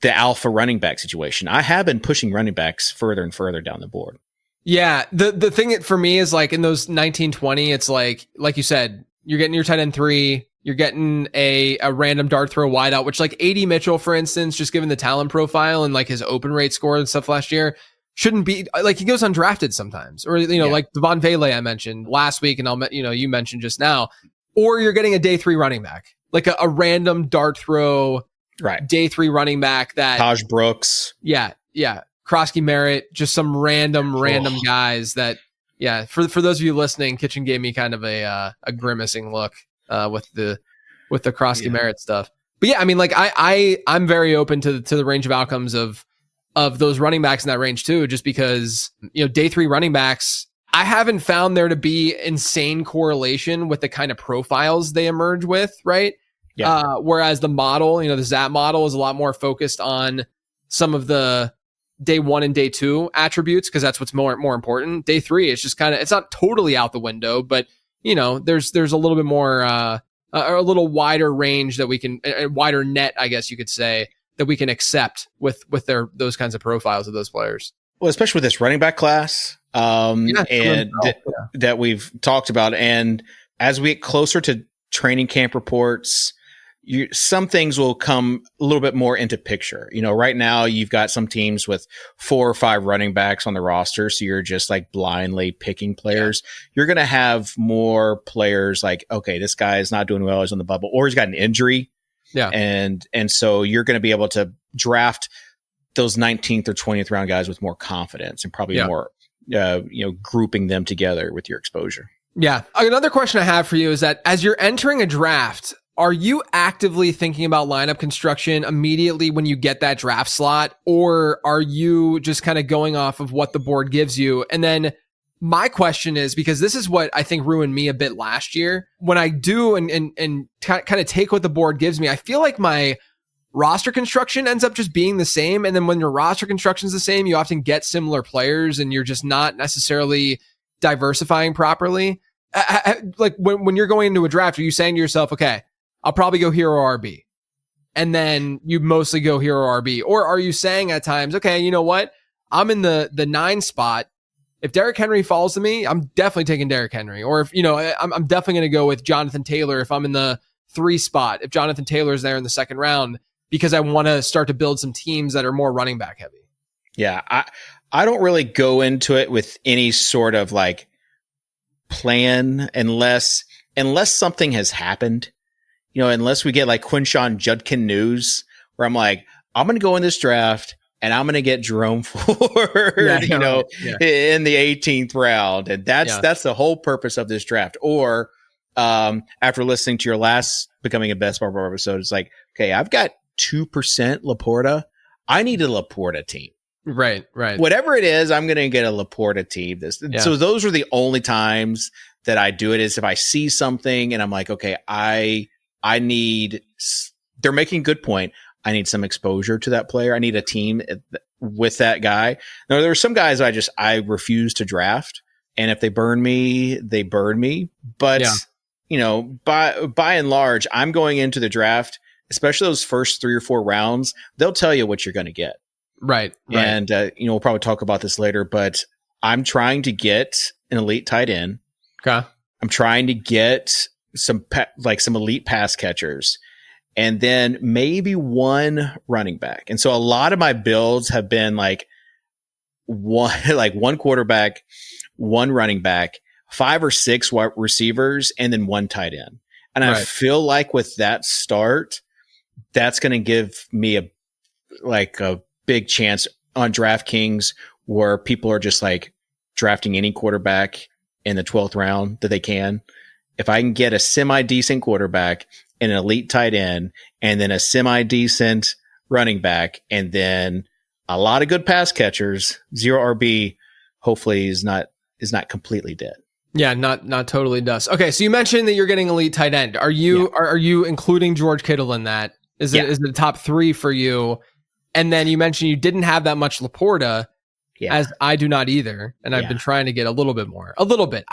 the alpha running back situation. I have been pushing running backs further and further down the board. Yeah. The thing for me is like in those 19-20, it's like you said, you're getting your tight end 3, you're getting a random dart throw wide out, which like A.D. Mitchell, for instance, just given the talent profile and like his open rate score and stuff last year, shouldn't be like, he goes undrafted sometimes, or like Devon Vele I mentioned last week, and you mentioned just now, or you're getting a day 3 running back, like a random dart throw, right? Day 3 running back that Taj Brooks, Krosky Merritt, just some random guys that for those of you listening, Kitchen gave me kind of a grimacing look with the Krosky Merritt stuff, but yeah, I mean, like I'm very open to the range of outcomes of those running backs in that range too, just because, day 3 running backs, I haven't found there to be insane correlation with the kind of profiles they emerge with, right? Yeah. Whereas the model, the ZAP model is a lot more focused on some of the day 1 and day 2 attributes, because that's what's more important. Day 3 is just kind of, it's not totally out the window, but there's a little bit more, a little wider range that we can, a wider net, I guess you could say, that we can accept with those kinds of profiles of those players. Well, especially with this running back class, that we've talked about. And as we get closer to training camp reports, some things will come a little bit more into picture. Right now you've got some teams with 4 or 5 running backs on the roster. So you're just like blindly picking players. You're going to have more players like, okay, this guy is not doing well. He's on the bubble, or he's got an injury. Yeah. And so you're going to be able to draft those 19th or 20th round guys with more confidence and probably more, grouping them together with your exposure. Yeah. Another question I have for you is that as you're entering a draft, are you actively thinking about lineup construction immediately when you get that draft slot, or are you just kind of going off of what the board gives you? And then my question is, because this is what I think ruined me a bit last year, when I do and kind of take what the board gives me, I feel like my roster construction ends up just being the same. And then when your roster construction is the same, you often get similar players and you're just not necessarily diversifying properly. Like when you're going into a draft, are you saying to yourself, okay, I'll probably go hero RB, and then you mostly go hero RB? Or are you saying at times, okay, you know what? I'm in the 9 spot. If Derrick Henry falls to me, I'm definitely taking Derrick Henry. Or if, I'm definitely going to go with Jonathan Taylor if I'm in the 3 spot, if Jonathan Taylor is there in the 2nd round, because I want to start to build some teams that are more running back heavy. Yeah. I don't really go into it with any sort of like plan unless something has happened, unless we get like Quinshon Judkin news where I'm like, I'm going to go in this draft and I'm going to get Jerome Ford, in the 18th round. And that's the whole purpose of this draft. Or after listening to your last Becoming a Best Ball episode, it's like, okay, I've got 2% Laporta. I need a Laporta team. Right. Whatever it is, I'm going to get a Laporta team. So those are the only times that I do it, is if I see something and I'm like, okay, I need, they're making a good point. I need some exposure to that player. I need a team with that guy. Now, there are some guys I refuse to draft, and if they burn me, they burn me. But by and large, I'm going into the draft, especially those first 3 or 4 rounds. They'll tell you what you're going to get. Right. And we'll probably talk about this later, but I'm trying to get an elite tight end. Okay. I'm trying to get some elite pass catchers, and then maybe one running back. And so a lot of my builds have been like one quarterback, one running back, 5 or 6 wide receivers, and then one tight end. And I feel like with that start, that's going to give me a big chance on DraftKings where people are just like drafting any quarterback in the 12th round that they can. If I can get a semi-decent quarterback and an elite tight end, and then a semi-decent running back, and then a lot of good pass catchers, 0 RB, hopefully is not completely dead. Yeah, not totally dust. Okay, so you mentioned that you're getting elite tight end. Are you including George Kittle in that? Is it the top 3 for you? And then you mentioned you didn't have that much Laporta, as I do not either. And I've been trying to get a little bit more. A little bit.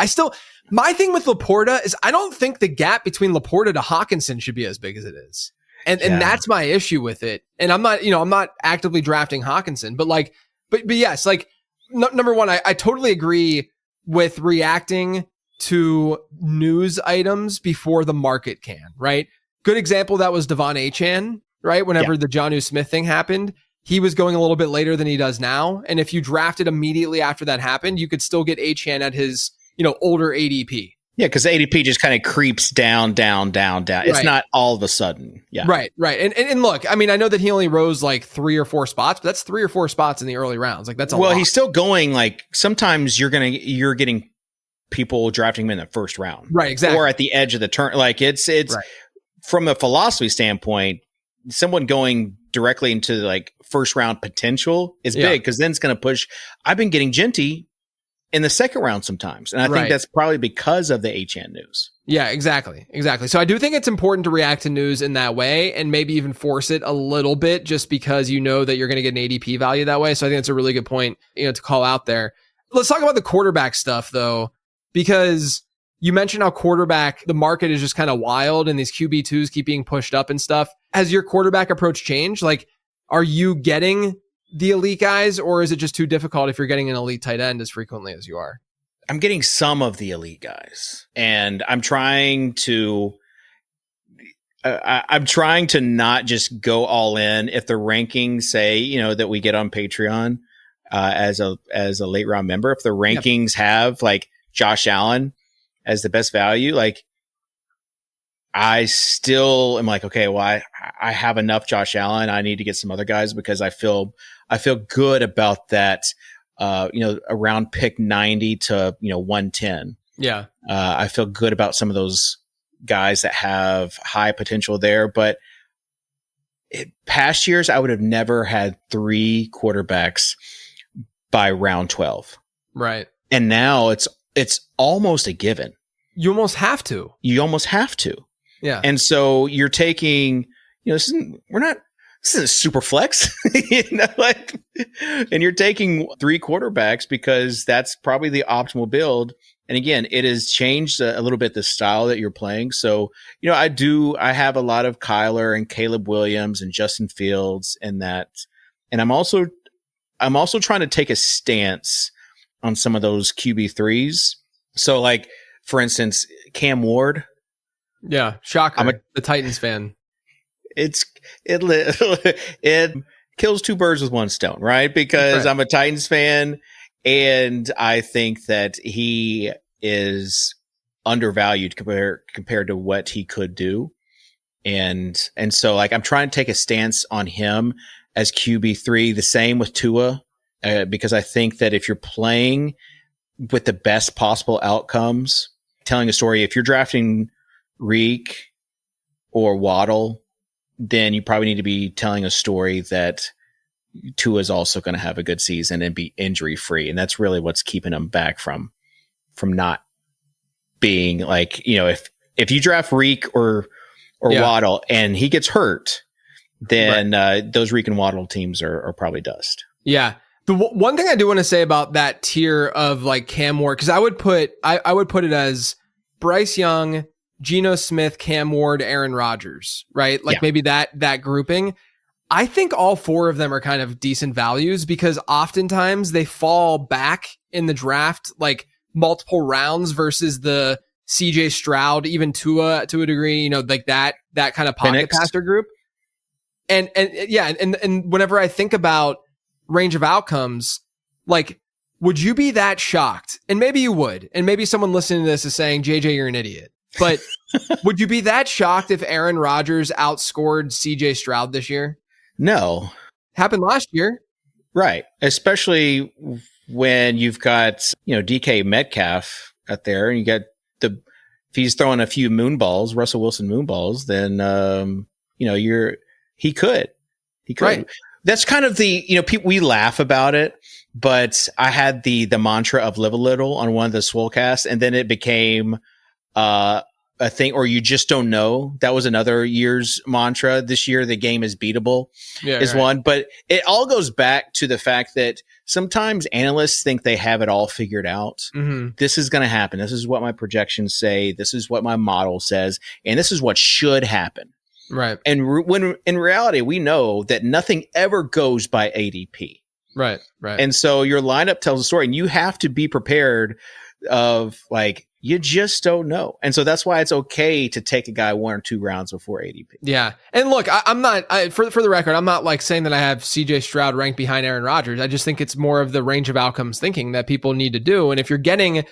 My thing with Laporta is I don't think the gap between Laporta to Hawkinson should be as big as it is. And that's my issue with it. And I'm not actively drafting Hawkinson, but yes, number one, I totally agree with reacting to news items before the market can, right? Good example, that was Devon Achane, right? Whenever the Jonnu Smith thing happened, he was going a little bit later than he does now. And if you drafted immediately after that happened, you could still get Achane at his, older ADP. Yeah, because ADP just kind of creeps down. It's not all of a sudden. Yeah. Right. And look, I mean, I know that he only rose like 3 or 4 spots, but that's 3 or 4 spots in the early rounds. Like that's a lot. Well, he's still going, sometimes you're getting people drafting him in the first round. Right, exactly. Or at the edge of the turn. Like it's from a philosophy standpoint, someone going directly into first round potential is big, because then it's going to push. I've been getting Genty in the second round sometimes. And I think that's probably because of the Achane news. Yeah, exactly. So I do think it's important to react to news in that way, and maybe even force it a little bit, just because you know that you're going to get an ADP value that way. So I think it's a really good point, to call out there. Let's talk about the quarterback stuff though, because you mentioned how the market is just kind of wild and these QB2s keep being pushed up and stuff. Has your quarterback approach changed? Are you getting the elite guys, or is it just too difficult if you're getting an elite tight end as frequently as you are? I'm getting some of the elite guys, and I'm trying to not just go all in. If the rankings say, that we get on Patreon as a late round member, if the rankings have Josh Allen as the best value, I still am okay, well, I have enough Josh Allen. I need to get some other guys because I feel good about that, around pick 90 to, 110. Yeah. I feel good about some of those guys that have high potential there, but past years, I would have never had 3 quarterbacks by round 12. Right. And now it's almost a given. You almost have to. Yeah. And so you're taking, this isn't super flex, and you're taking 3 quarterbacks because that's probably the optimal build. And again, it has changed a little bit the style that you're playing. So, I have a lot of Kyler and Caleb Williams and Justin Fields and that. And I'm also trying to take a stance on some of those QB3s. So for instance, Cam Ward. Yeah. Shocker. I'm the Titans fan. It kills 2 birds with 1 stone, right? Because I'm a Titans fan, and I think that he is undervalued compared to what he could do. And so I'm trying to take a stance on him as QB3, the same with Tua, because I think that if you're playing with the best possible outcomes, telling a story, if you're drafting Reek or Waddle, then you probably need to be telling a story that Tua is also going to have a good season and be injury free. And that's really what's keeping him back from not being if you draft Reek or Waddle and he gets hurt, then those Reek and Waddle teams are probably dust. Yeah. The one thing I do want to say about that tier of like Cam Ward, because I would put it as Bryce Young, Geno Smith, Cam Ward, Aaron Rodgers, right? Like maybe that grouping. I think all four of them are kind of decent values because oftentimes they fall back in the draft like multiple rounds versus the CJ Stroud, even Tua to a degree, like that kind of pocket passer group. And whenever I think about range of outcomes, like, would you be that shocked? And maybe you would. And maybe someone listening to this is saying, JJ, you're an idiot. But would you be that shocked if Aaron Rodgers outscored CJ Stroud this year? No. Happened last year. Right. Especially when you've got, DK Metcalf out there and you got if he's throwing a few Russell Wilson moonballs, then, he could. Right. That's kind of the, we laugh about it, but I had the mantra of live a little on one of the Swolecasts, and then it became a thing, or you just don't know. That was another year's mantra. This year, the game is beatable one, but it all goes back to the fact that sometimes analysts think they have it all figured out. Mm-hmm. This is going to happen. This is what my projections say. This is what my model says, and this is what should happen. Right. And when in reality, we know that nothing ever goes by ADP. Right. And so your lineup tells a story, and you have to be prepared of like, you just don't know. And so that's why it's okay to take a guy 1 or 2 rounds before ADP. Yeah. And look, I'm not, for the record, I'm not like saying that I have CJ Stroud ranked behind Aaron Rodgers. I just think it's more of the range of outcomes thinking that people need to do. And if you're getting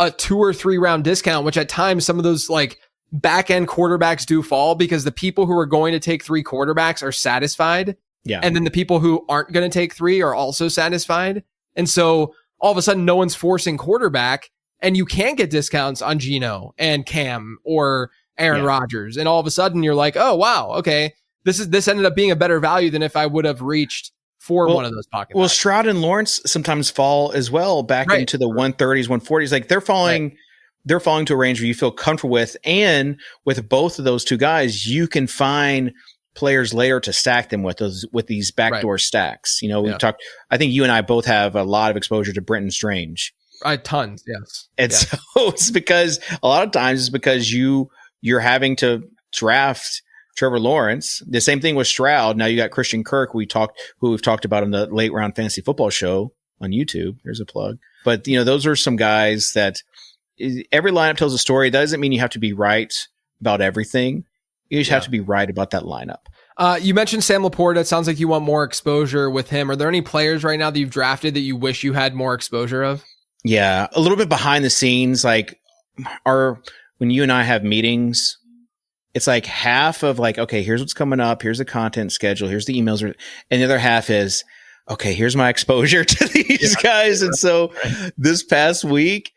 a 2 or 3 round discount, which at times some of those like back end quarterbacks do fall because the people who are going to take 3 quarterbacks are satisfied. Yeah. And then the people who aren't going to take 3 are also satisfied. And so all of a sudden no one's forcing quarterback, and you can get discounts on Geno and Cam or Aaron Rodgers. And all of a sudden you're like, oh wow, okay. This ended up being a better value than if I would have reached for one of those pocket. Well, Stroud and Lawrence sometimes fall as well back into the 130s, 140s. Like they're falling. Right. They're falling to a range where you feel comfortable with. And with both of those two guys, you can find players later to stack them with these backdoor stacks. We've talked, I think you and I both have a lot of exposure to Brenton Strange. Tons. Yes. And so it's because a lot of times it's because you're having to draft Trevor Lawrence. The same thing with Stroud. Now you got Christian Kirk, who we've talked about in the late round fantasy football show on YouTube. There's a plug. But those are some guys that every lineup tells a story. That doesn't mean you have to be right about everything. You just have to be right about that lineup. You mentioned Sam Laporta. It sounds like you want more exposure with him. Are there any players right now that you've drafted that you wish you had more exposure of? Yeah, a little bit behind the scenes. Like when you and I have meetings, it's like half of like, okay, here's what's coming up. Here's the content schedule. Here's the emails. And the other half is, okay, here's my exposure to these guys. And so this past week,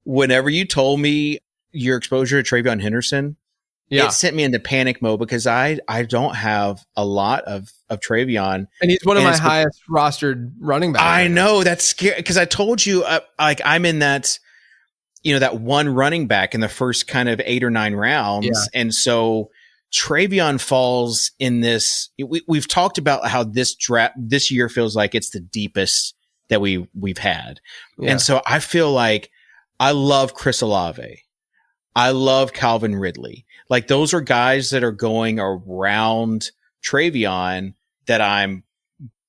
whenever you told me your exposure to TreVeyon Henderson, it sent me into panic mode because I don't have a lot of TreVeyon. And he's one of my highest rostered running backs. I know, that's scary because I told you I'm in that, that one running back in the first kind of 8 or 9 rounds. Yeah. And so TreVeyon falls in this. We've talked about how this year feels like it's the deepest that we've had. Yeah. And so I feel like I love Chris Olave. I love Calvin Ridley. Like those are guys that are going around TreVeyon that I'm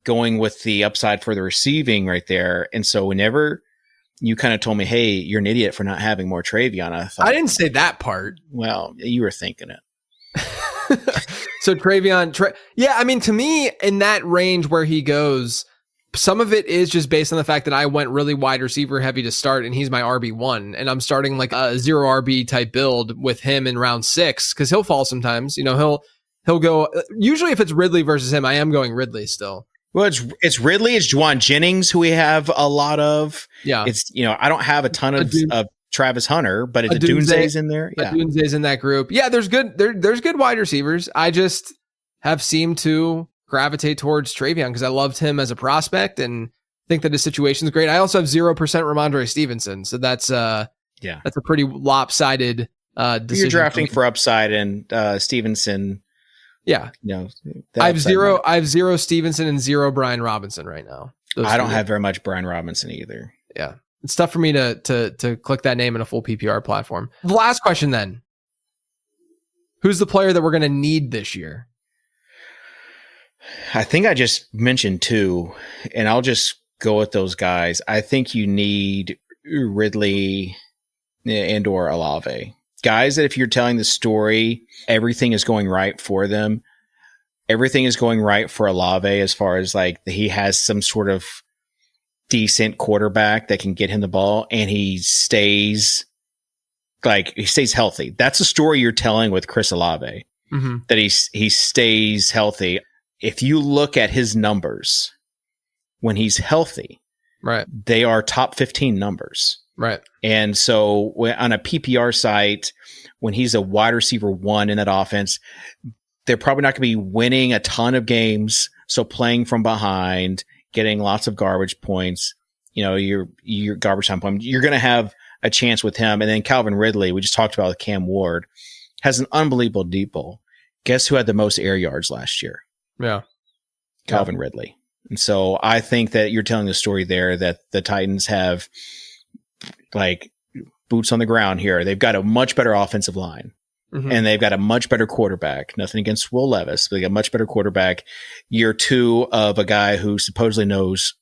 going with the upside for the receiving right there. And so whenever you kind of told me, hey, you're an idiot for not having more TreVeyon, I thought, I didn't say that part. Well, you were thinking it. So TreVeyon, I mean, to me, in that range where he goes, some of it is just based on the fact that I went really wide receiver heavy to start, and he's my RB1, and I'm starting like a 0 RB type build with him in round 6 because he'll fall sometimes. He'll go. Usually, if it's Ridley versus him, I am going Ridley still. Well, it's Ridley. It's Juwan Jennings, who we have a lot of. Yeah. It's I don't have a ton of Travis Hunter, but it's Dunze's in there. Yeah, Dunze's in that group. Yeah, there's good wide receivers. I just have seemed to gravitate towards TreVeyon because I loved him as a prospect and think that his situation's great. I also have 0% Ramondre Stevenson, so that's a pretty lopsided decision. You're drafting for upside, and Stevenson. Yeah, I have 0 Stevenson and 0 Brian Robinson right now. I don't have very much Brian Robinson either. Yeah. It's tough for me to click that name in a full PPR platform. The last question then. Who's the player that we're going to need this year? I think I just mentioned two, and I'll just go with those guys. I think you need Ridley and or Olave. Guys that if you're telling the story, everything is going right for them. Everything is going right for Olave as far as like he has some sort of decent quarterback that can get him the ball, and he stays healthy. That's a story you're telling with Chris Olave, that he stays healthy. If you look at his numbers when he's healthy, right, they are top 15 numbers. Right. And so on a PPR site, when he's a wide receiver 1 in that offense, they're probably not going to be winning a ton of games. So playing from behind, getting lots of garbage points, your garbage time point, you're going to have a chance with him. And then Calvin Ridley, we just talked about with Cam Ward, has an unbelievable deep ball. Guess who had the most air yards last year? Yeah. Calvin Ridley. And so I think that you're telling the story there that the Titans have like boots on the ground here. They've got a much better offensive line, and they've got a much better quarterback. Nothing against Will Levis, but they got a much better quarterback. Year 2 of a guy who supposedly knows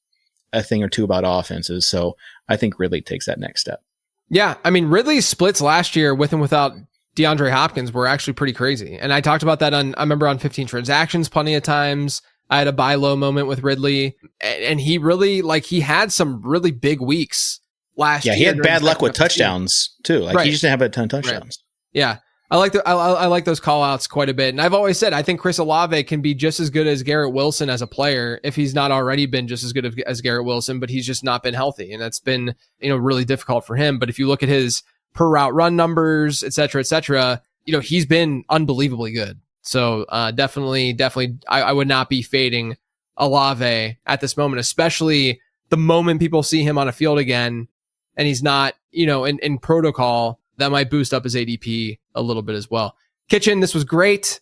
a thing or two about offenses. So I think Ridley takes that next step. Yeah. I mean, Ridley's splits last year with and without DeAndre Hopkins were actually pretty crazy. And I talked about that I remember on 15 Transactions plenty of times. I had a buy low moment with Ridley, and he really, he had some really big weeks last year. Yeah, he had bad luck with touchdowns too. He just didn't have a ton of touchdowns. Right. Yeah. I like those call outs quite a bit. And I've always said, I think Chris Olave can be just as good as Garrett Wilson as a player if he's not already been just as good as Garrett Wilson, but he's just not been healthy. And that's been, really difficult for him. But if you look at his per route run numbers, et cetera, he's been unbelievably good. So definitely, I would not be fading Olave at this moment, especially the moment people see him on a field again and he's not, in protocol. That might boost up his ADP a little bit as well. Kitchen, this was great.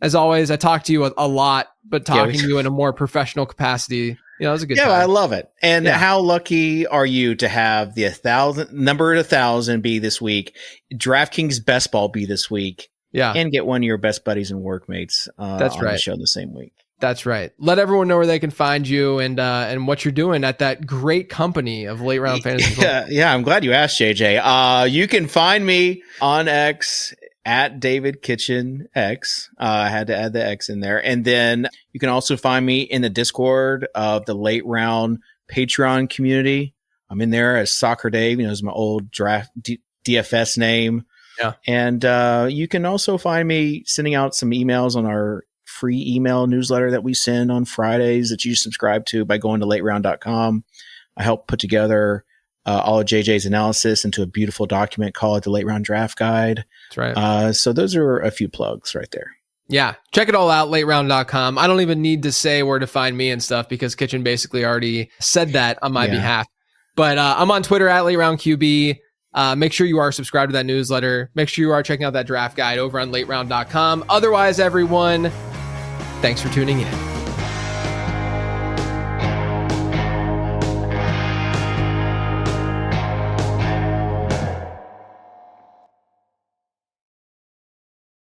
As always, I talked to you a lot, but talking to you in a more professional capacity, it was a good time. I love it. And how lucky are you to have the number 1,000 be this week, DraftKings Best Ball be this week, and get one of your best buddies and workmates That's on right. the show the same week. That's right. Let everyone know where they can find you and what you're doing at that great company of Late Round Fantasy. Yeah, I'm glad you asked, JJ. You can find me on X at David Kitchen X. I had to add the X in there. And then you can also find me in the Discord of the Late Round Patreon community. I'm in there as Soccer Dave, is my old draft DFS name. Yeah. And you can also find me sending out some emails on our free email newsletter that we send on Fridays that you subscribe to by going to lateround.com. I help put together all of JJ's analysis into a beautiful document called the Late Round Draft Guide. That's right. So those are a few plugs right there. Yeah. Check it all out, lateround.com. I don't even need to say where to find me and stuff because Kitchen basically already said that on my behalf. But I'm on Twitter at lateroundqb. Make sure you are subscribed to that newsletter. Make sure you are checking out that draft guide over on lateround.com. Otherwise, everyone, thanks for tuning in.